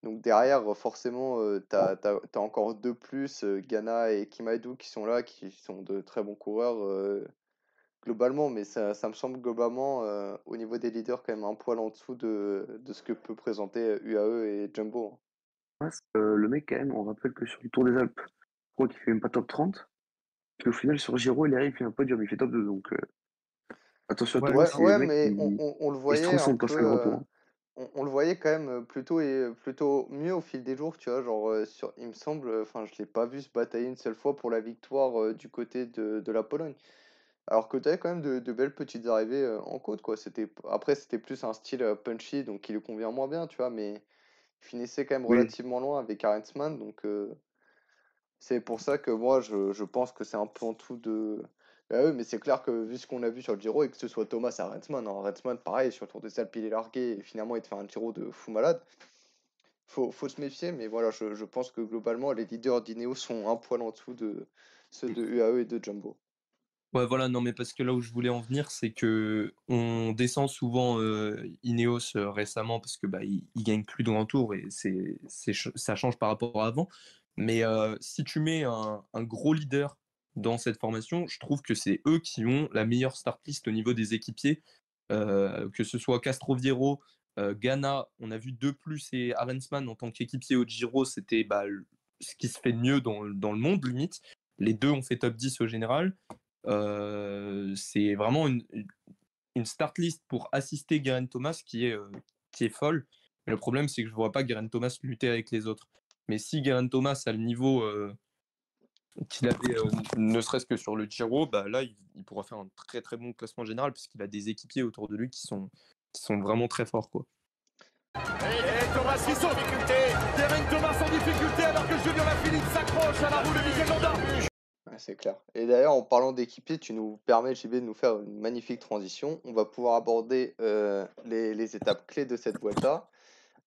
Donc derrière, forcément, t'as encore deux plus, Ghana et Kimaidou qui sont là, qui sont de très bons coureurs globalement, mais ça me semble globalement, au niveau des leaders, quand même un poil en dessous de ce que peut présenter UAE et Jumbo, hein. Le mec, quand même, on rappelle que sur le Tour des Alpes, je crois qu'il fait même pas top 30. Puis au final, sur Giro, il arrive, il fait un podium, il fait top 2. Donc attention à Ouais, Thomas, Ouais, c'est le ouais, mec mais qui on le il se voyait un transcende quand il peu, fait un grand tour, hein. on le voyait quand même plutôt et plutôt mieux au fil des jours, tu vois. Genre, il me semble, enfin, je l'ai pas vu se batailler une seule fois pour la victoire du côté de la Pologne. Alors que tu avais quand même de belles petites arrivées en côte, quoi. Après, c'était plus un style punchy, donc qui lui convient moins bien, tu vois, mais il finissait quand même Oui. relativement loin avec Arensman, donc c'est pour ça que moi, je pense que c'est un peu en dessous de. Ah oui, mais c'est clair que vu ce qu'on a vu sur le Giro, et que ce soit Thomas et Arensman, hein, Arensman, pareil, sur le Tour des Alpes, il est largué, et finalement, il te fait un Giro de fou malade. Faut se méfier, mais voilà, je pense que globalement, les leaders d'Ineos sont un poil en dessous de ceux de UAE et de Jumbo. Ouais, voilà, non, mais parce que là où je voulais en venir, c'est que on descend souvent Ineos récemment parce que bah, ils gagnent plus de grands tours et ça change par rapport à avant. Mais si tu mets un gros leader dans cette formation, je trouve que c'est eux qui ont la meilleure start list au niveau des équipiers, que ce soit Castroviejo, Ghana, on a vu De Plus et Arensman en tant qu'équipier au Giro, c'était bah, ce qui se fait de mieux dans le monde, limite. Les deux ont fait top 10 au général. C'est vraiment une start list pour assister Geraint Thomas qui est folle. Mais le problème, c'est que je ne vois pas Geraint Thomas lutter avec les autres. Mais si Geraint Thomas a le niveau qu'il avait, ne serait-ce que sur le Giro, bah là, il pourra faire un très très bon classement général puisqu'il a des équipiers autour de lui qui sont vraiment très forts, quoi. Et Thomas qui sont en difficulté. Geraint Thomas en difficulté alors que Julien Lafilippe s'accroche à la roue de Michel Landa. Ouais, c'est clair. Et d'ailleurs, en parlant d'équipier, tu nous permets, JB, de nous faire une magnifique transition. On va pouvoir aborder les étapes clés de cette Vuelta,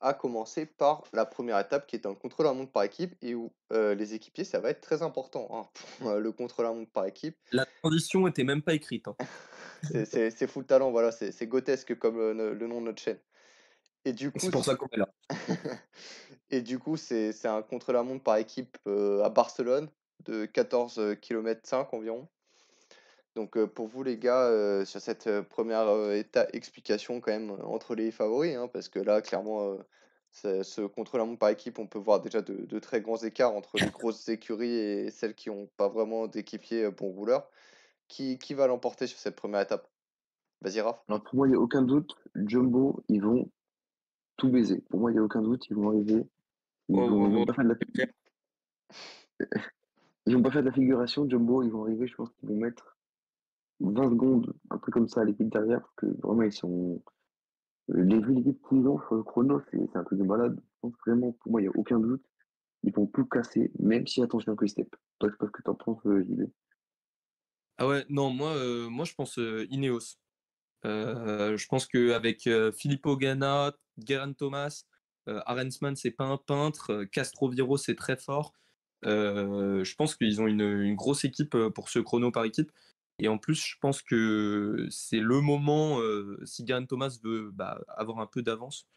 à commencer par la première étape qui est un contre-la-montre par équipe et où les équipiers, ça va être très important, hein, pour le contre-la-montre par équipe. La transition était même pas écrite, hein. C'est full talent, voilà, c'est grotesque comme le nom de notre chaîne. Et du coup, C'est pour ça qu'on est là. et du coup, c'est un contre-la-montre par équipe à Barcelone. de 14 km 5 environ. Donc pour vous les gars, sur cette première explication quand même entre les favoris, hein, parce que là clairement ce contre-la-montre par équipe, on peut voir déjà de très grands écarts entre les grosses écuries et celles qui n'ont pas vraiment d'équipier bon rouleur. Qui va l'emporter sur cette première étape? Vas-y Raph. Alors pour moi, il n'y a aucun doute, Jumbo, ils vont tout baiser. Pour moi, il n'y a aucun doute, ils vont arriver. Ils vont pas faire de la, ils vont pas faire de la figuration, Jumbo, ils vont arriver, je pense qu'ils vont mettre 20 secondes, un truc comme ça à l'équipe derrière, parce que vraiment, ils sont. Vu l'équipe qu'ils ont sur le chrono, c'est un truc de malade. Je pense vraiment, pour moi, il n'y a aucun doute. Ils vont tout casser, même si attention que step. Toi, je sais pas ce que t'en penses, JB. Ah ouais, non, moi je pense Ineos. Je pense qu'avec Filippo Ganna, Geraint Thomas, Arensman, c'est pas un peintre, Castroviro, c'est très fort. Je pense qu'ils ont une grosse équipe pour ce chrono par équipe. Et en plus, je pense que c'est le moment, si Geraint Thomas veut avoir un peu d'avance,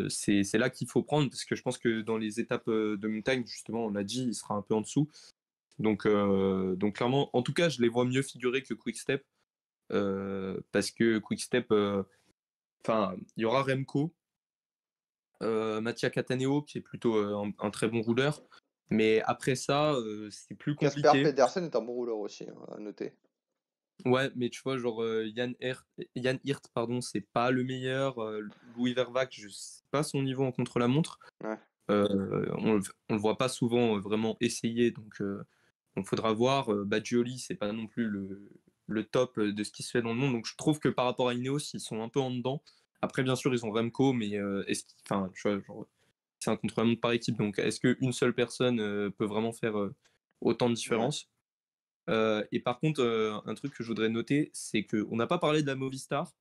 c'est là qu'il faut prendre, parce que je pense que dans les étapes de montagne, justement, on l'a dit, il sera un peu en dessous. Donc clairement, en tout cas, je les vois mieux figurer que Quick-Step. Parce que Quick-Step, il y aura Remco, Mattia Cataneo qui est plutôt un très bon rouleur, mais après ça, c'est plus Casper compliqué. Pedersen est un bon rouleur aussi, hein, à noter. Ouais, mais tu vois, genre Jan Hirt, pardon, c'est pas le meilleur. Louis Vervac, je sais pas son niveau en contre-la-montre. Ouais. On le voit pas souvent vraiment essayer, donc il faudra voir. Badgioli, c'est pas non plus le top de ce qui se fait dans le monde, donc je trouve que par rapport à Ineos, ils sont un peu en dedans. Après, bien sûr, ils ont Remco, mais tu vois, genre, c'est un contre-la-montre par équipe, donc est-ce qu'une seule personne peut vraiment faire autant de différence? Et par contre, un truc que je voudrais noter, c'est qu'on n'a pas parlé de la Movistar,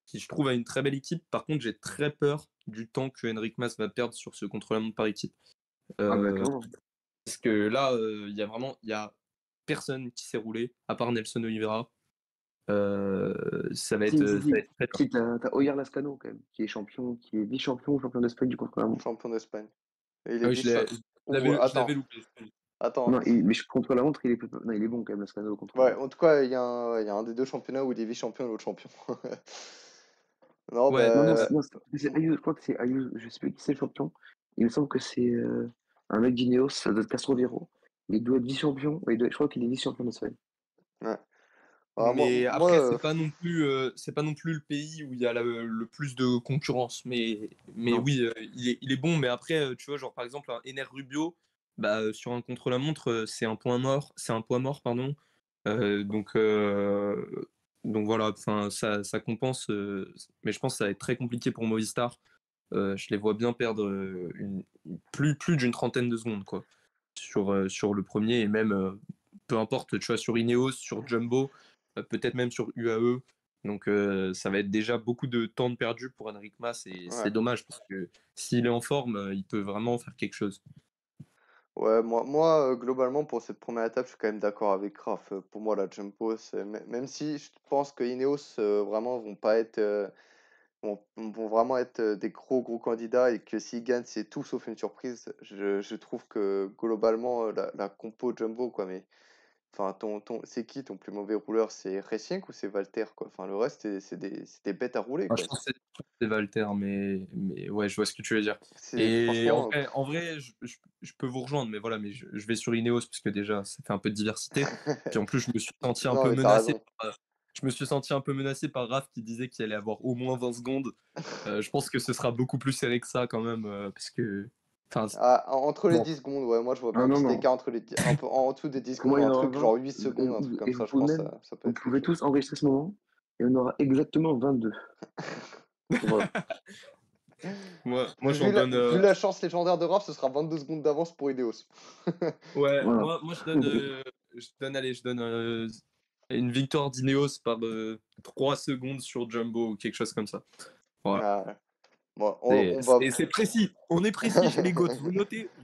qui je trouve a une très belle équipe. Par contre, j'ai très peur du temps que Enric Mas va perdre sur ce contre-la-montre par équipe. Ah, bah, Euh, clairement. Parce que là, il y a personne qui s'est roulé, à part Nelson Oliveira. Ça va Si, être, si, ça va si. être très dur. Si, t'as Oyer Lascano, quand même, qui est champion, qui est vice-champion ou champion d'Espagne du contre-la-montre. Champion d'Espagne. Et il est Ah oui, vice. je l'avais Attends, loupé. attends. Mais contre-la-montre, non, il est bon, quand même, Lascano, au Ouais, contre-la-montre. en tout cas, il y a un des deux championnats où il est vice-champion et l'autre champion. Non, Ouais, Non, non, bah. c'est Ayuso, je crois que c'est Ayuso, je sais plus qui c'est le champion. Il me semble que c'est un mec d'Ineos, ça doit être Castroviro. Il doit être vice-champion, je crois qu'il est vice-champion d'Espagne. Ouais. Ah, mais moi, après, c'est pas non plus le pays où il y a le plus de concurrence. Mais Non. oui, il est bon. Mais après, tu vois, genre par exemple, un Ener Rubio, sur un contre-la-montre, c'est un point mort. C'est un poids mort, pardon. Donc voilà, enfin, ça compense. Mais je pense que ça va être très compliqué pour Movistar. Je les vois bien perdre plus d'une trentaine de secondes, quoi, sur le premier, et même peu importe, tu vois, sur Ineos, sur Jumbo, peut-être même sur UAE. Donc ça va être déjà beaucoup de temps de perdu pour Enric Mas, et ouais. c'est dommage parce que s'il est en forme, il peut vraiment faire quelque chose. Ouais, moi globalement, pour cette première étape, je suis quand même d'accord avec Raph. Pour moi, la Jumbo, même si je pense que Ineos, vraiment, vont vraiment être des gros candidats et que s'ils gagnent, c'est tout sauf une surprise. Je trouve que globalement, la compo Jumbo, quoi, mais enfin, c'est qui ton plus mauvais rouleur? C'est Racing ou c'est Valter, quoi? Enfin, le reste, c'est des bêtes à rouler, Je quoi. pense que c'est Valter, mais ouais, je vois ce que tu veux dire. C'est Et franchement. en vrai je peux vous rejoindre, mais voilà, mais je vais sur Ineos parce que déjà, ça fait un peu de diversité. Puis en plus, je me suis senti un Non, peu mais t'as menacé. raison. Je me suis senti un peu menacé par Raph qui disait qu'il allait avoir au moins 20 secondes. Je pense que ce sera beaucoup plus serré que ça quand même, parce que. Enfin, Ah, entre les bon. 10 secondes, ouais, moi je vois bien Ah un non, petit non. écart entre un peu en dessous des 10 Pour secondes, moi, il y un en aura truc genre 20. 8 secondes, un truc comme Et ça, vous je pouvez pense que même, ça peut vous être quelque pouvez chose. tous enregistrer ce moment, et on aura exactement 22. Voilà. Moi j'en Vu la, donne. vu la chance légendaire de Raph, ce sera 22 secondes d'avance pour Ineos. Ouais, Voilà. moi je donne une victoire d'Ineos par 3 secondes sur Jumbo ou quelque chose comme ça. Voilà. Ah, bon, on va. C'est précis. On est précis, les gars.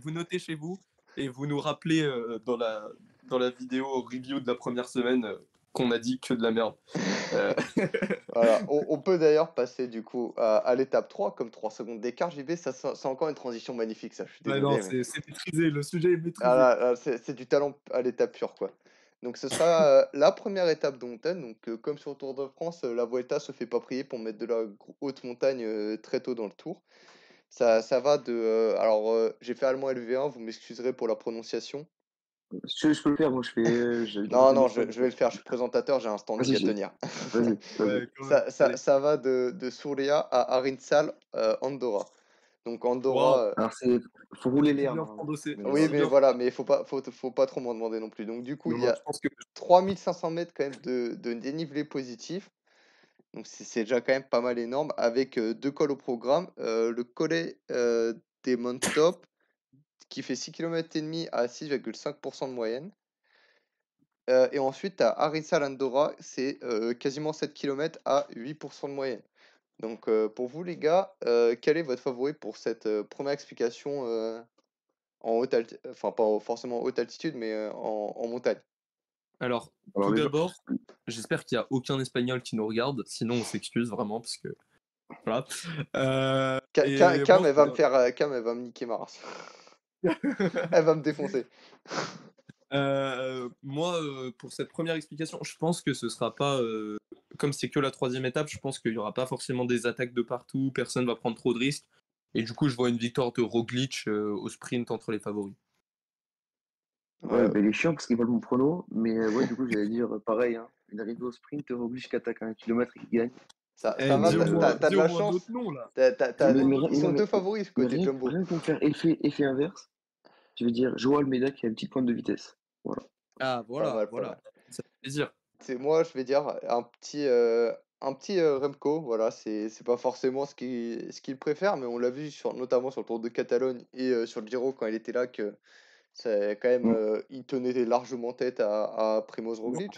Vous notez chez vous et vous nous rappelez dans la vidéo review de la première semaine qu'on a dit que de la merde. Voilà. On peut d'ailleurs passer du coup à l'étape 3, comme 3 secondes d'écart, JB. Ça, c'est encore une transition magnifique, ça. Je suis Ouais, non, désolé, mais. c'est maîtrisé, le sujet est maîtrisé. Là, c'est du talent à l'état pur, quoi. Donc, ce sera la première étape de montagne. Donc, comme sur le Tour de France, la Vuelta se fait pas prier pour mettre de la haute montagne très tôt dans le tour. Ça va de. Alors, j'ai fait allemand LV1, vous m'excuserez pour la prononciation. Je peux le faire, moi je fais. Non, non, je vais le faire. Je suis présentateur, j'ai un standing Vas-y, à tenir. vas-y. Ouais, quand même. Allez. Ça va de Surya à Arinsal, Andorra. Donc, Waouh, Andorra. Alors, faut rouler c'est l'air. bien Hein. endossé. Mais Oui, C'est voilà. mais bien. voilà, mais faut pas trop m'en demander non plus. Donc, du coup, Non, il y non, a je pense que 3500 mètres quand même de dénivelé positif. Donc, c'est déjà quand même pas mal énorme. Avec deux cols au programme. Le collet des Montop qui fait 6 km et demi à 6,5% de moyenne. Et ensuite, tu as Arinsal Andorra, c'est quasiment 7 km à 8% de moyenne. Donc, pour vous, les gars, quel est votre favori pour cette première explication en haute altitude, enfin pas forcément en haute altitude, mais en montagne? Alors, Alors, tout déjà, d'abord, j'espère qu'il n'y a aucun Espagnol qui nous regarde, sinon on s'excuse vraiment, parce que voilà. Et Cam, moi, Cam, elle va me niquer ma race. Elle va me défoncer. moi, pour cette première explication, je pense que ce sera pas, comme c'est que la troisième étape, je pense qu'il n'y aura pas forcément des attaques de partout, personne va prendre trop de risques, et du coup, je vois une victoire de Roglic au sprint entre les favoris. ouais, bah, il est chiant parce qu'il vole mon prono. Mais ouais, du coup, j'allais dire pareil. Hein. Une arrivée au sprint, Roglic qui attaque à 1 kilomètre et qui gagne. Ça va, Dis au moins, t'as de dis au la moins chance. d'autres noms là. Ils sont deux favoris Mais côté Jumbo. rien pour faire effet inverse, je veux dire Joao Almeida qui a une petite pointe de vitesse. Voilà. Ah, Pas voilà, mal, pas voilà. mal. Ça fait plaisir. C'est moi, je vais dire un petit Remco. Voilà, c'est pas forcément ce qu'il préfère, mais on l'a vu notamment sur le Tour de Catalogne et sur le Giro quand il était là que c'est quand même Mm. il tenait largement tête à Primoz Roglic.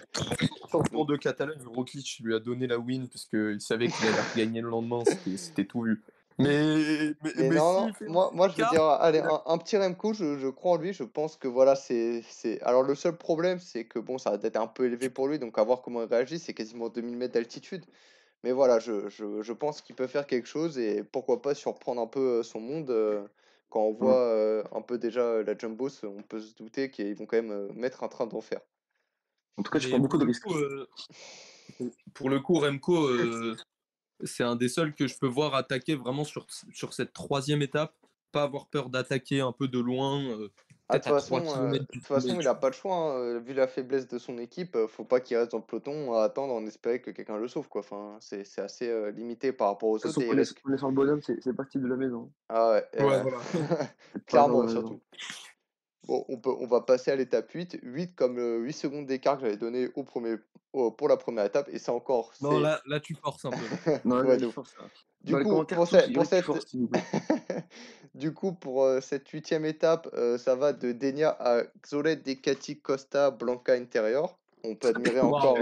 Sur le Tour Donc, de Catalogne, Roglic lui a donné la win parce qu'il savait qu'il allait regagner le lendemain, c'était tout vu. mais Mais non, non, s'il fait un petit moi je vais dire, écart, allez, il a- un petit Remco, je crois en lui, je pense que voilà, Alors le seul problème, c'est que bon, ça va être un peu élevé pour lui, donc à voir comment il réagit, c'est quasiment 2000 mètres d'altitude. Mais voilà, je pense qu'il peut faire quelque chose et pourquoi pas surprendre un peu son monde. Quand on voit Mm. un peu déjà la Jumbo, on peut se douter qu'ils vont quand même mettre un train d'enfer. En tout cas, tu mais prends beaucoup de risques. pour le coup, Remco, c'est un des seuls que je peux voir attaquer vraiment sur cette troisième étape. Pas avoir peur d'attaquer un peu de loin, Ah, peut-être à 3 de km du toute façon, sommet. il a pas le choix, hein, vu la faiblesse de son équipe, faut pas qu'il reste dans le peloton à attendre en espérer que quelqu'un le sauve, quoi. Enfin, c'est assez limité par rapport De aux toute autres façon, et il risque. connaissant le bonhomme, c'est pas style de la maison. Ah ouais, Ouais, voilà. C'est pas genre de clairement, la maison. surtout. Bon, on va passer à l'étape 8. 8 comme 8 secondes d'écart que j'avais donné pour la première étape. Et ça encore, Non, c'est. là, tu forces un peu. Non, Ouais, là, de il ouf. force. Hein. Du Dans les coup, commentaires, tous, il y en a qui cette. forcent, s'il vous plaît. Du coup, pour cette huitième étape, ça va de Denia à Xolet Decati Costa Blanca Interior. On peut admirer Waouh, encore.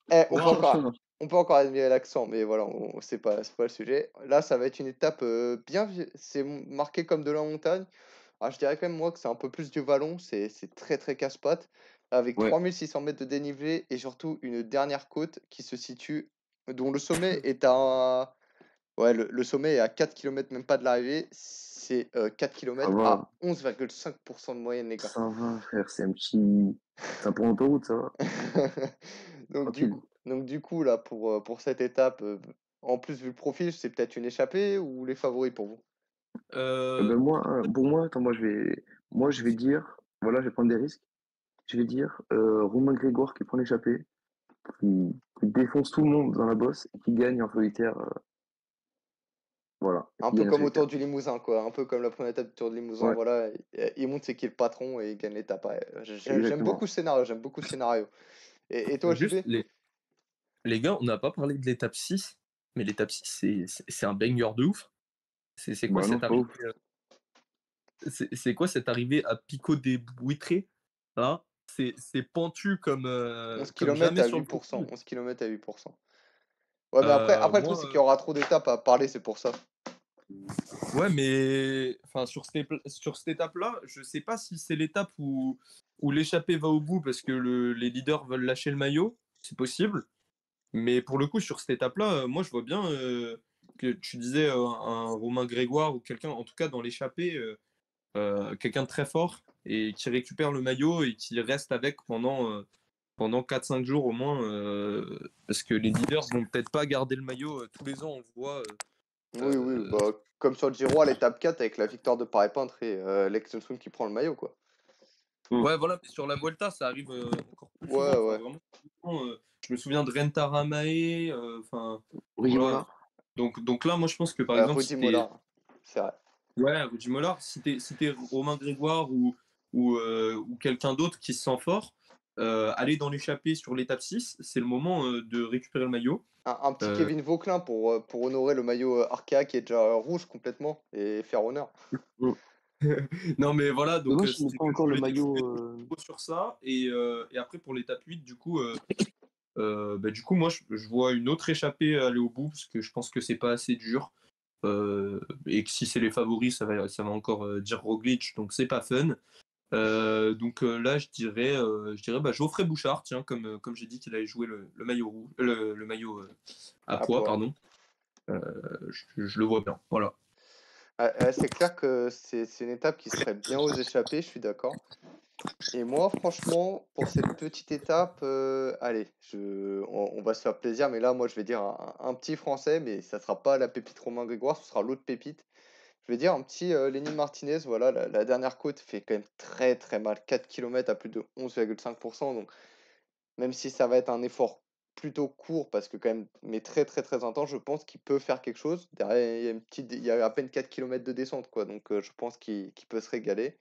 waouh. On peut encore admirer l'accent, mais voilà, c'est pas le sujet. Là, ça va être une étape c'est marqué comme de la montagne. Ah, je dirais quand même, moi, que c'est un peu plus du vallon. C'est très, très casse-pattes. Avec Ouais. 3600 mètres de dénivelé et surtout une dernière côte qui se situe, dont le sommet est à. Ouais, le sommet est à 4 km, même pas de l'arrivée. C'est 4 Ça km va, à 11,5% de moyenne, les gars. ça va, frère. C'est un petit. C'est un point d'autoroute, ça va. Tranquille. Donc, du coup, là, pour cette étape, en plus, vu le profil, c'est peut-être une échappée ou les favoris pour vous? Ben moi, pour moi, attends, moi, je vais dire, voilà, je vais prendre des risques. Je vais dire Romain Grégoire qui prend l'échappée, qui défonce tout le monde dans la bosse et qui gagne en solitaire. Voilà, Un qui peu gagne en comme au Tour solitaire. du Limousin, quoi. Un peu comme la première étape du Tour du Limousin, Ouais, voilà. Il montre c'est qui est le patron et il gagne l'étape. Ouais, j'aime exactement. beaucoup ce scénario, j'aime beaucoup ce scénario. Et toi, Juste, JB? les gars, on n'a pas parlé de l'étape 6, mais l'étape 6, c'est un banger de ouf. C'est quoi Bah non, cette c'est pas arrivée ouf. c'est quoi cette arrivée à Pico des Buitrés là? C'est pentu 11 comme km jamais à sur le 8%. profil. 11 km à 8%. Ouais, mais après le truc, Moi, c'est qu'il y aura trop d'étapes à parler, c'est pour ça. ouais, mais enfin, sur cette étape-là, je sais pas si c'est l'étape où l'échappée va au bout parce que les leaders veulent lâcher le maillot, c'est possible. Mais pour le coup, sur cette étape-là, moi, je vois bien que tu disais un Romain Grégoire ou quelqu'un, en tout cas dans l'échappée, quelqu'un de très fort et qui récupère le maillot et qui reste avec pendant 4-5 jours au moins. Parce que les leaders vont peut-être pas garder le maillot tous les ans, on le voit. Oui, bah, comme sur le Giro à l'étape 4 avec la victoire de Paris-Peintre et Lexington qui prend le maillot, quoi. Ouais, voilà, mais sur la Vuelta, ça arrive encore plus souvent. Ouais, Enfin, ouais. vraiment, je me souviens de Renta Ramae. Enfin, Rudy voilà. Mollard. Donc là, moi, je pense que par Ouais, exemple, Rudy Mollard, c'est vrai. Ouais, Rudy Mollard, si t'es Romain Grégoire ou quelqu'un d'autre qui se sent fort, aller dans l'échappée sur l'étape 6, c'est le moment de récupérer le maillot. Un petit Euh, Kevin Vauquelin pour honorer le maillot Arkea qui est déjà rouge complètement et faire honneur. Non, mais voilà, donc Dommage qu'il n'ait c'était pas que je encore le voulais maillot. dire sur ça. Et après, pour l'étape 8, du coup, moi, je vois une autre échappée aller au bout parce que je pense que c'est pas assez dur. Et que si c'est les favoris, ça va encore dire Roglic, donc c'est pas fun. Donc là, je dirais Geoffrey Bouchard, tiens, comme j'ai dit qu'il allait jouer le maillot rouge, le maillot à À poids, poids. pardon. Je le vois bien. Voilà. C'est clair que c'est une étape qui serait bien aux échappées, je suis d'accord. Et moi, franchement, pour cette petite étape, allez, on va se faire plaisir, mais là, moi, je vais dire un petit Français, mais ça sera pas la pépite Romain Grégoire, ce sera l'autre pépite. Je vais dire un petit Lenny Martinez, voilà, la dernière côte fait quand même très très mal, 4 km à plus de 11,5%, donc même si ça va être un effort plutôt court, parce que quand même, mais très très très intense, je pense qu'il peut faire quelque chose. Derrière, il y a à peine 4 km de descente, quoi, donc je pense qu'il peut se régaler.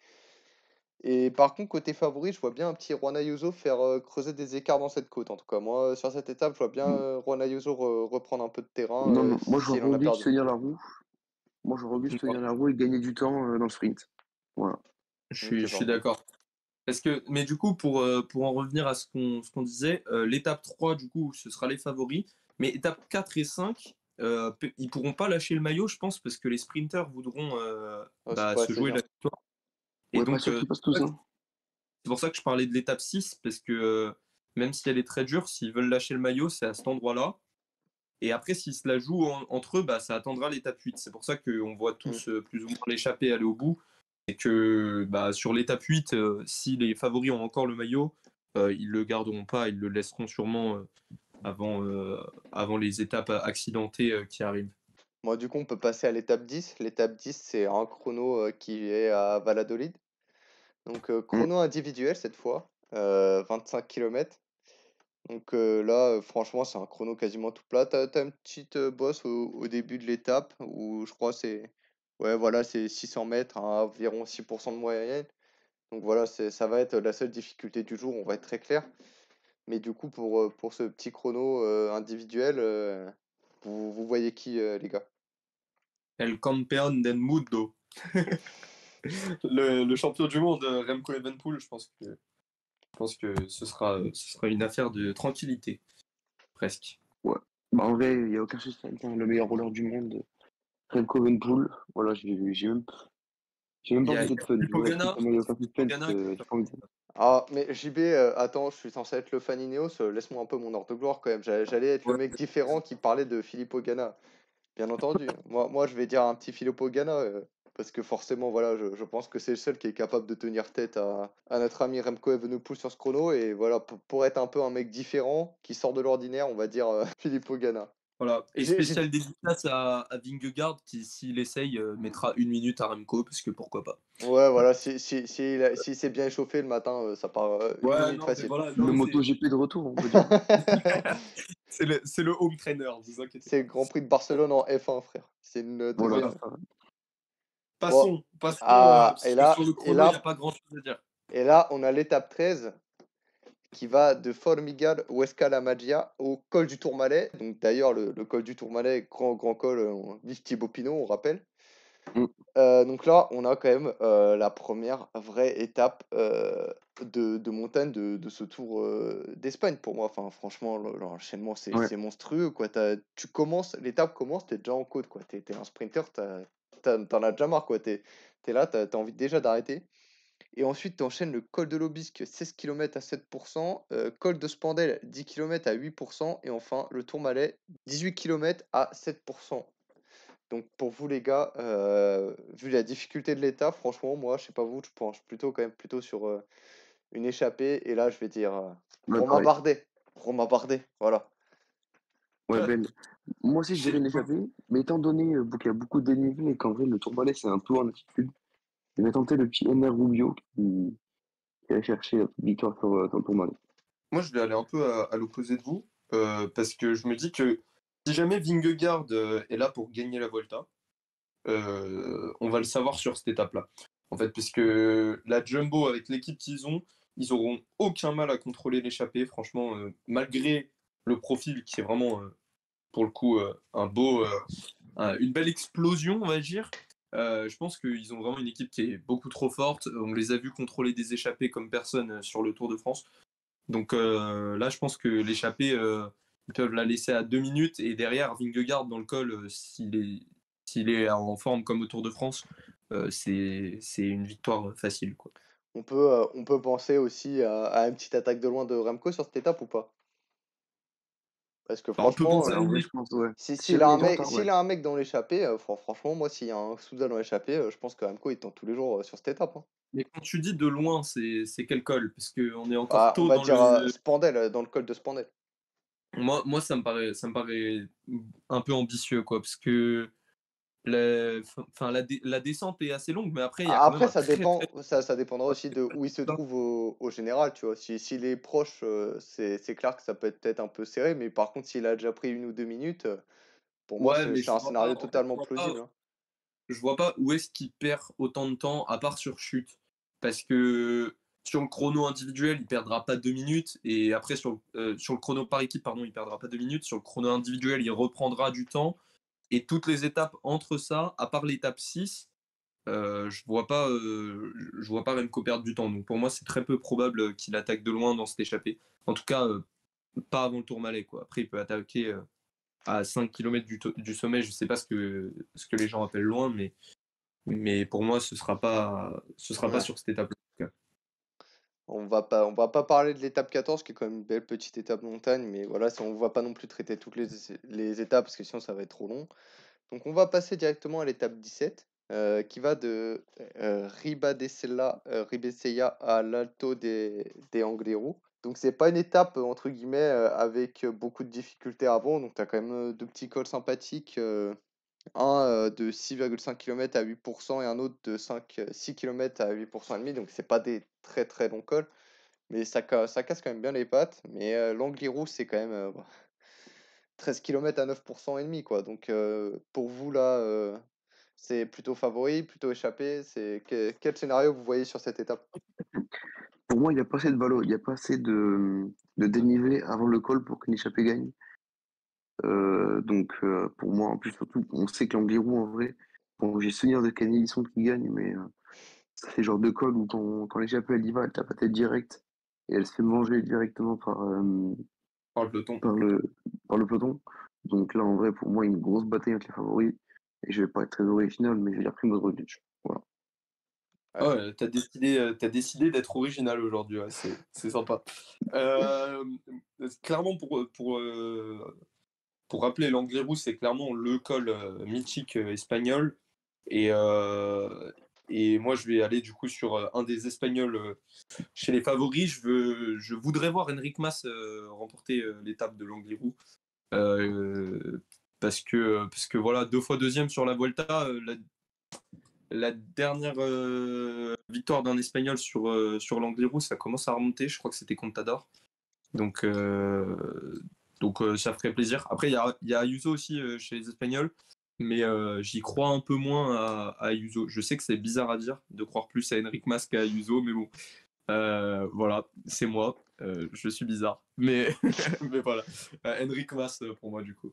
Et par contre, côté favori, je vois bien un petit Juan Ayuso faire creuser des écarts dans cette côte. En tout cas, moi, sur cette étape, je vois bien Juan Ayuso reprendre un peu de terrain Non, non, moi je vois s'il en a Roglic perdu. tenir la roue. Moi je vois Roglic tenir la roue et gagner du temps dans le sprint. Voilà. Ok, Je suis d'accord. Mais du coup, pour en revenir à ce qu'on disait, l'étape 3, du coup, ce sera les favoris. Mais étape 4 et 5, ils pourront pas lâcher le maillot, je pense, parce que les sprinters voudront c'est pas se assez jouer dur. la victoire. Et Ouais, pas donc, sûr qu'ils passent tout ça. c'est pour ça que je parlais de l'étape 6, parce que même si elle est très dure, s'ils veulent lâcher le maillot, c'est à cet endroit-là. Et après, s'ils se la jouent entre eux, bah, ça attendra l'étape 8. C'est pour ça qu'on voit Mm. tous plus ou moins l'échapper aller au bout. Et que bah, sur l'étape 8, si les favoris ont encore le maillot, ils le garderont pas, ils le laisseront sûrement avant les étapes accidentées qui arrivent. Moi, du coup, on peut passer à l'étape 10. L'étape 10, c'est un chrono qui est à Valladolid. Donc, chrono individuel cette fois, 25 km. Donc là, franchement, c'est un chrono quasiment tout plat. T'as une petite bosse au début de l'étape où je crois ouais, voilà, c'est 600 mètres à environ 6% de moyenne. Donc voilà, ça va être la seule difficulté du jour, on va être très clair. Mais du coup, pour ce petit chrono individuel, vous voyez qui, les gars? El Campeón del Mundo. Le champion du monde, Remco Evenepoel, je pense que ce sera une affaire de tranquillité, presque. Ouais. Bah, en vrai, il n'y a aucun souci avec le meilleur roller du monde, Remco Evenepoel. Voilà, j'ai même Il pas y a envie d'être fun. Tu vois, Pogana, comme il n'y a aucun suspense, Pogana j'ai pas envie de... Ah, mais JB, attends, je suis censé être le fan Ineos, laisse-moi un peu mon ordre de gloire quand même. J'allais être le Ouais. mec différent qui parlait de Filippo Ganna. Bien entendu. Moi, je vais dire un petit Filippo Ganna, parce que forcément, voilà, je pense que c'est le seul qui est capable de tenir tête à notre ami Remco Evenepoel sur ce chrono. Et voilà, pour être un peu un mec différent, qui sort de l'ordinaire, on va dire Filippo Ganna. Voilà. Et J'ai spécial dédicace à Vingegaard qui, s'il essaye, mettra 1 minute à Remco, parce que pourquoi pas. Ouais, voilà, si c'est bien échauffé le matin, ça part une Ouais, minute non, mais facile. voilà, Le non, MotoGP de retour, on peut dire. c'est le home trainer, ne vous inquiétez C'est pas. le Grand Prix de Barcelone en F1, frère. C'est une Voilà. deuxième. Bon, Passons, ah, parce que sur le chrono, il n'y a pas grand-chose à dire. et là, on a l'étape 13 qui va de Formigal Huesca la Magia au col du Tourmalet. Donc d'ailleurs, le col du Tourmalet, grand col, vive Thibaut Pinot, on rappelle. Mm. Donc là, on a quand même la première vraie étape de montagne de ce Tour d'Espagne pour moi. Enfin, franchement, l'enchaînement, Ouais. c'est monstrueux, quoi. L'étape commence, t'es déjà en côte, quoi. T'es un sprinter, t'en as déjà marre, quoi. T'es là, t'as envie déjà d'arrêter. Et ensuite, tu enchaînes le col de l'Aubisque, 16 km à 7%, col de Spandel, 10 km à 8%, et enfin le Tourmalet, 18 km à 7%. Donc pour vous les gars, vu la difficulté de l'état, franchement, moi, je sais pas vous, je penche plutôt quand même plutôt sur une échappée. Et là, je vais dire Ouais, Romain pareil. Bardet. Romain Bardet, voilà. Ouais, Ben. Moi aussi, je dirais une échappée, mais étant donné qu'il y a beaucoup de dénivelé et qu'en vrai, le Tourmalet, c'est un peu en altitude, je vais tenter le petit Ener Rubio qui a cherché la petite victoire sur le Tourmalet. Moi, je vais aller un peu à l'opposé de vous, parce que je me dis que si jamais Vingegaard est là pour gagner la Volta, on va le savoir sur cette étape-là. En fait, puisque la Jumbo, avec l'équipe qu'ils ont, ils auront aucun mal à contrôler l'échappée. Franchement, malgré le profil qui est vraiment, pour le coup, une belle explosion, on va dire. Je pense qu'ils ont vraiment une équipe qui est beaucoup trop forte. On les a vus contrôler des échappées comme personne sur le Tour de France. Donc là, je pense que l'échappée, ils peuvent la laisser à 2 minutes. Et derrière, Vingegaard, dans le col, s'il est en forme comme au Tour de France, c'est une victoire facile, quoi. On peut penser aussi à une petite attaque de loin de Remco sur cette étape ou pas? Parce que Bah, on peut franchement, penser Ouais, à en vrai, une. je pense, ouais. s'il Si a jamais il un est en mec, retard, ouais. s'il a un mec dans l'échappée, franchement, moi, s'il y a un Souda dans l'échappée, je pense que Remco il tente tous les jours sur cette étape, hein. Mais quand tu dis de loin, c'est quel col? Parce qu'on est encore Ah, on tôt va dans dire le. Spandel, dans le col de Spandel. Moi ça me paraît un peu ambitieux, quoi. Parce que la descente est assez longue, mais après, il y a quand même Après, un très, très. ça dépendra aussi de où il se trouve au général, tu vois. S'il est proche, c'est clair que ça peut être peut-être un peu serré, mais par contre, s'il a déjà pris 1 ou 2 minutes, pour moi, Ouais, c'est mais c'est je un vois pas. scénario En fait, totalement plausible, hein. je vois pas où est-ce qu'il perd autant de temps, à part sur chute. Parce que sur le chrono individuel, il perdra pas 2 minutes. Et après, sur le chrono par équipe, pardon, il perdra pas 2 minutes. Sur le chrono individuel, il reprendra du temps. Et toutes les étapes entre ça, à part l'étape 6, je vois pas Remco perdre du temps. Donc pour moi, c'est très peu probable qu'il attaque de loin dans cette échappée. En tout cas, pas avant le Tourmalet, quoi. Après, il peut attaquer à 5 km du sommet. Je sais pas ce que les gens appellent loin, mais pour moi, ce sera pas Ouais. sur cette étape-là. On va pas parler de l'étape 14, qui est quand même une belle petite étape montagne, mais voilà, on va pas non plus traiter toutes les étapes, parce que sinon ça va être trop long. Donc on va passer directement à l'étape 17, qui va de Ribadesella à l'Alto des Angliru. Donc c'est pas une étape entre guillemets avec beaucoup de difficultés avant, donc tu as quand même deux petits cols sympathiques, un de 6,5 km à 8% et un autre de 6 km à 8% et demi, donc c'est pas des très très longs cols, mais ça casse quand même bien les pattes. Mais l'Angliru, c'est quand même 13 km à 9% et demi, quoi. Donc pour vous là, c'est plutôt favori, plutôt échappé. Quel scénario vous voyez sur cette étape? Pour moi, il n'y a pas assez de valo, il n'y a pas assez de dénivelé avant le col pour qu'une échappée gagne. Donc, pour moi, en plus, surtout, on sait que l'Angliru, en vrai, bon, j'ai souvenir de Canelison qui gagne, mais c'est le genre de col où quand l'échappée, elle y va, elle tape la tête direct et elle se fait manger directement Par le peloton. par le, par le peloton. Donc là, en vrai, pour moi, une grosse bataille entre les favoris. Et je vais pas être très original, mais je vais dire Primoz Roglic. Voilà. Ah ouais, t'as décidé d'être original aujourd'hui, ouais, c'est sympa. Euh, Clairement, pour rappeler, l'Angliru, c'est clairement le col mythique espagnol. Et, euh, et moi, je vais aller du coup sur un des Espagnols chez les favoris. Je voudrais voir Enric Mas remporter l'étape de l'Angliru. Euh, parce que voilà, 2 fois deuxième sur la Vuelta, la dernière victoire d'un Espagnol sur l'Angliru, ça commence à remonter. Je crois que c'était Contador. Donc, ça ferait plaisir. Après, il y a Ayuso aussi chez les Espagnols, mais j'y crois un peu moins à Ayuso. Je sais que c'est bizarre à dire de croire plus à Enric Mas qu'à Ayuso, mais bon, voilà, c'est moi. Je suis bizarre, mais, mais voilà. Enric Mas pour moi, du coup.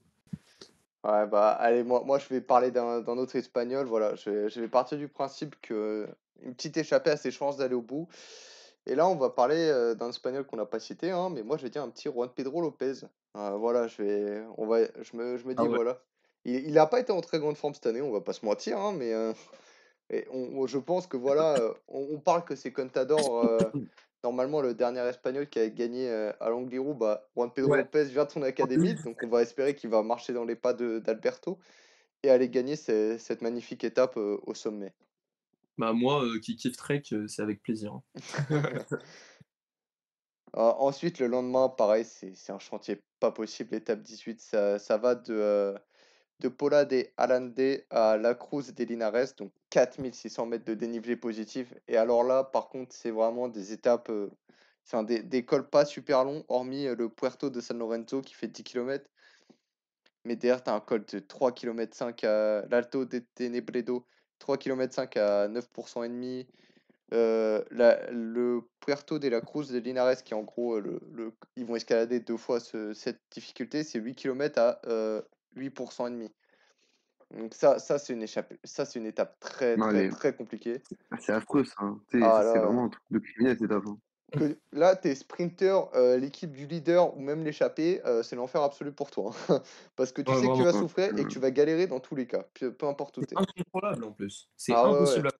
Ouais, bah allez, moi je vais parler d'un autre espagnol. Voilà, je vais partir du principe que une petite échappée a ses chances d'aller au bout. Et là, on va parler d'un espagnol qu'on n'a pas cité, hein, mais moi je vais dire un petit Juan Pedro Lopez. Voilà, je me dis, Ah ouais. voilà. Il n'a pas été en très grande forme cette année, on va pas se mentir, hein, mais Et je pense que voilà, on parle que c'est Contador, normalement le dernier Espagnol qui a gagné à l'Angliru, bah, Juan Pedro Ouais. Lopez vient de son académie, donc on va espérer qu'il va marcher dans les pas d'Alberto et aller gagner cette magnifique étape au sommet. Bah moi, qui kiffe Trek, c'est avec plaisir. Hein. Ensuite, le lendemain, pareil, c'est un chantier pas possible. L'étape 18, ça va de Pola de Allende à La Cruz de Linares, donc 4600 mètres de dénivelé positif. Et alors là, par contre, c'est vraiment des étapes, enfin des cols pas super longs, hormis le Puerto de San Lorenzo qui fait 10 km. Mais derrière, tu as un col de 3,5 km à l'Alto de Tenebredo, 3,5 km à 9% et demi. Le Puerto de la Cruz de Linares, qui est en gros, ils vont escalader 2 fois cette difficulté, c'est 8 km à 8% et demi. Donc ça c'est une échappée, ça c'est une étape très Non, très très compliquée. c'est affreux, ça. Hein. Tu sais, Ah ça, c'est là, vraiment un truc de criminel, cette étape. Hein. que là t'es sprinter, l'équipe du leader ou même l'échappée, c'est l'enfer absolu pour toi. Hein. Parce que tu Ouais, sais que tu vraiment. vas Ouais. souffrir et que tu vas galérer dans tous les cas, peu importe où C'est t'es. incontrôlable en plus. C'est Ah ouais, ouais. impossible à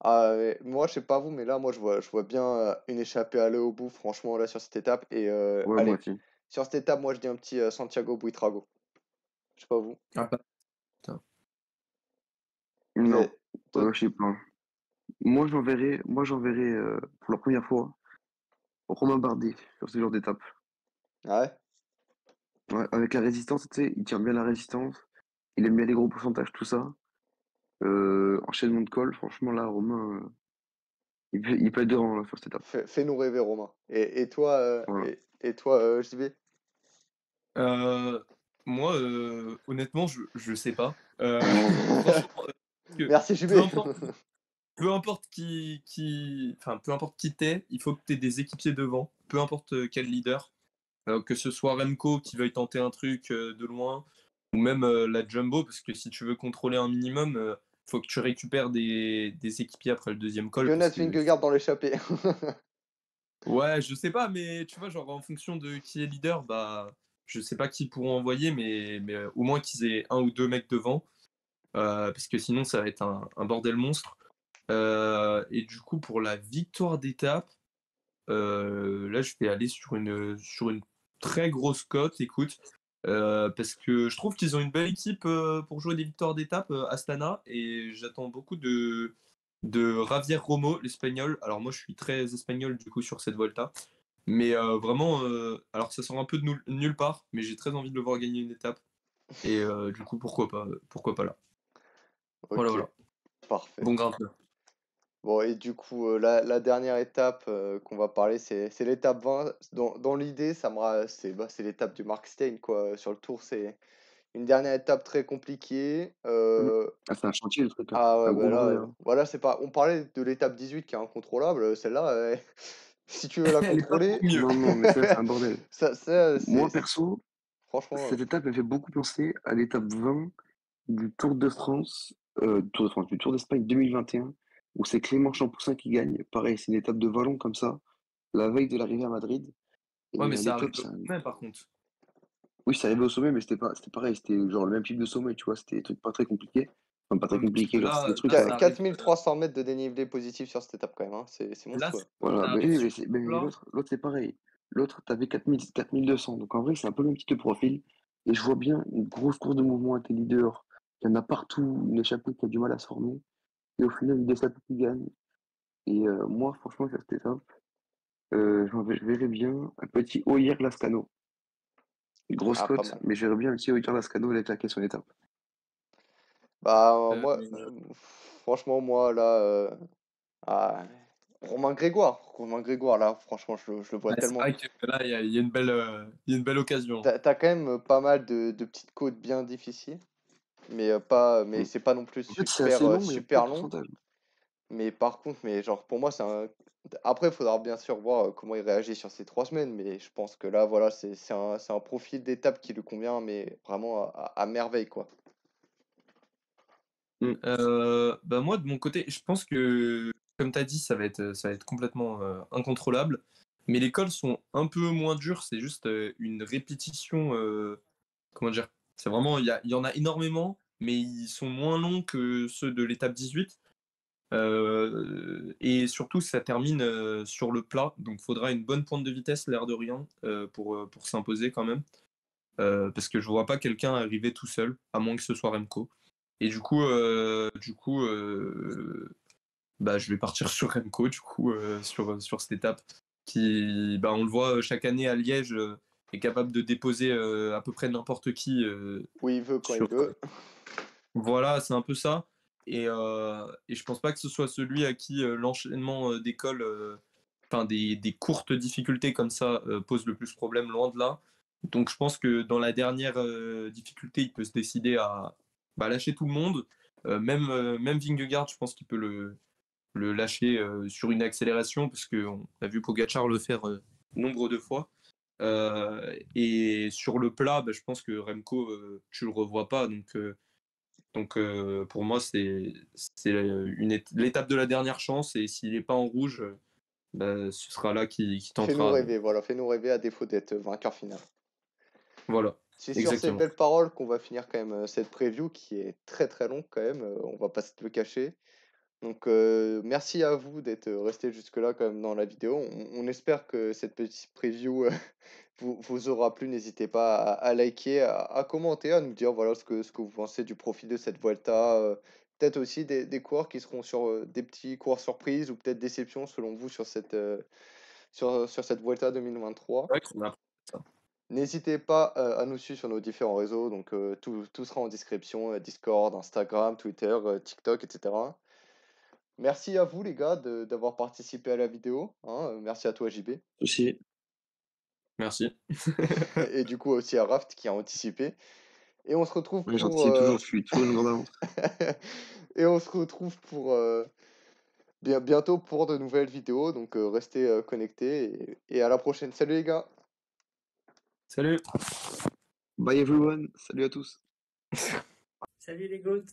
Ah, ouais. Moi je sais pas vous, mais là moi je vois bien une échappée aller au bout, franchement là sur cette étape. Et Ouais, moi allez, aussi. sur cette étape, moi je dis un petit Santiago Buitrago. Je sais pas vous. ah, bah, putain. Vous Non, avez... toi- je sais pas. Moi, j'enverrai pour la première fois Romain Bardet sur ce genre d'étape. Ah ouais? Ouais, avec la résistance, tu sais, il tient bien la résistance. Il aime bien les gros pourcentages, tout ça. Enchaînement de col, franchement, là, Romain, il peut être devant là, sur cette étape. Fais-nous rêver Romain. Et toi, Voilà. et toi JB? Euh, moi, honnêtement, je sais pas. Franchement, que Merci peu JB. importe, enfin, peu importe qui t'es, il faut que tu aies des équipiers devant, peu importe quel leader. Que ce soit Remco qui veuille tenter un truc de loin, ou même la Jumbo, parce que si tu veux contrôler un minimum, faut que tu récupères des équipiers après le deuxième col, parce Jonas que Vingegaard dans l'échappée. ouais, je sais pas, mais tu vois, genre en fonction de qui est leader, bah je sais pas qui pourront envoyer, mais au moins qu'ils aient un ou deux mecs devant, parce que sinon ça va être un bordel monstre. Et du coup, pour la victoire d'étape, là, je vais aller sur une très grosse cote, écoute, parce que je trouve qu'ils ont une belle équipe pour jouer des victoires d'étape, Astana, et j'attends beaucoup de Javier Romo, l'Espagnol. Alors moi, je suis très espagnol du coup sur cette Volta, mais vraiment, alors ça sort un peu de nulle part, mais j'ai très envie de le voir gagner une étape, et du coup, pourquoi pas là. Voilà, Ok, voilà. parfait. Bon grimpeur. Bon, et du coup, la dernière étape qu'on va parler, c'est l'étape 20. Dans l'idée, c'est l'étape du Mark Stein, quoi. Sur le tour, c'est une dernière étape très compliquée. Ah, c'est un chantier, le truc. Hein. Ah C'est ouais, un bah gros là, bordel. Hein. voilà, c'est pas. On parlait de l'étape 18 qui est incontrôlable. Celle-là, si tu veux la Elle est pas pour contrôler, mieux. Non, non, mais ça, c'est un bordel. c'est. Moi, perso, Franchement, cette étape, elle fait beaucoup penser à l'étape 20 du Tour de France, du Tour d'Espagne 2021, où c'est Clément Champoussin qui gagne. Pareil, c'est une étape de vallon comme ça, la veille de l'arrivée à Madrid. Ouais, Et mais à ça arrive l'époque, au sommet, par contre. oui, ça arrivait au sommet, mais c'était pareil, c'était genre le même type de sommet, tu vois, c'était des trucs pas très compliqués. Enfin, pas Ouais, très mais parce que compliqués, genre c'était des trucs. là, ça arrive. 4300 mètres de dénivelé positif sur cette étape, quand même. Hein. C'est Là, monstrueux. Voilà, ça mais arrive oui, sur mais ce là. l'autre, c'est pareil. L'autre, t'avais 4200. Donc en vrai, c'est un peu le même type de profil. Et je vois bien une grosse course de mouvement à tes leaders. Il y en a partout, une échappée qui a du mal à se former. Et au final, il décide qui gagne. Et moi, franchement, sur cette étape, je verrais bien un petit Oyer Lascano. Une grosse Ah, pas cote, mal. mais je verrais bien un petit Oyer Lascano aller claquer son étape. Bah, Euh, moi, franchement, moi, là, ah, Romain Grégoire, là, franchement, je le vois ouais, c'est tellement. vrai que là, il y a une belle occasion. T'as quand même pas mal de petites côtes bien difficiles, mais Mm. c'est pas non plus En fait, c'est assez super, long, mais il y a peu de super long. pourcentage. Mais par contre, mais genre, pour moi, après, il faudra bien sûr voir comment il réagit sur ces 3 semaines, mais je pense que là, voilà, c'est un profil d'étape qui lui convient, mais vraiment à merveille, quoi. Mm. Bah moi, de mon côté, je pense que, comme tu as dit, ça va être complètement incontrôlable. Mais les cols sont un peu moins durs. C'est juste une répétition. Comment dire? C'est vraiment, il y en a énormément, mais ils sont moins longs que ceux de l'étape 18. Et surtout, ça termine sur le plat, donc il faudra une bonne pointe de vitesse, l'air de rien, pour s'imposer quand même. Parce que je vois pas quelqu'un arriver tout seul, à moins que ce soit Remco. Et bah, je vais partir sur Remco, sur cette étape, qui, bah, on le voit chaque année à Liège, est capable de déposer à peu près n'importe qui Où il veut, quand il sur, veut. voilà, c'est un peu ça. Et je pense pas que ce soit celui à qui l'enchaînement d'écoles, enfin des courtes difficultés comme ça, pose le plus problème, loin de là. Donc je pense que dans la dernière difficulté, il peut se décider à lâcher tout le monde. Même Vingegaard, je pense qu'il peut le lâcher sur une accélération, parce qu'on a vu Pogacar le faire nombre de fois. Et sur le plat, bah, je pense que Remco, tu le revois pas. Donc pour moi, c'est l'étape de la dernière chance. Et s'il n'est pas en rouge, bah, ce sera là qui Fais-nous tentera. rêver, voilà, fais-nous rêver à défaut d'être vainqueur final. Voilà, C'est sur ces exactement. belles paroles qu'on va finir quand même cette preview qui est très très longue quand même, on va pas se le cacher. Donc merci à vous d'être resté jusque-là quand même dans la vidéo. On espère que cette petite preview vous aura plu. N'hésitez pas à liker, à commenter, à nous dire voilà ce que vous pensez du profil de cette Vuelta. Peut-être aussi des coureurs qui seront sur des petits coureurs surprises ou peut-être déceptions selon vous sur sur cette Vuelta 2023. C'est vrai qu'on a ça. N'hésitez pas à nous suivre sur nos différents réseaux. Donc tout sera en description, Discord, Instagram, Twitter, TikTok, etc. Merci à vous les gars d'avoir participé à la vidéo. Hein. Merci à toi JB. Aussi. Merci. Et du coup aussi à Raft qui a anticipé. Et on se retrouve Ouais, pour j'anticipe toujours, je suis toujours une grande avance. et on se retrouve pour bientôt pour de nouvelles vidéos. Donc restez connectés et à la prochaine. Salut les gars. Salut. Bye everyone, salut à tous. Salut les goats.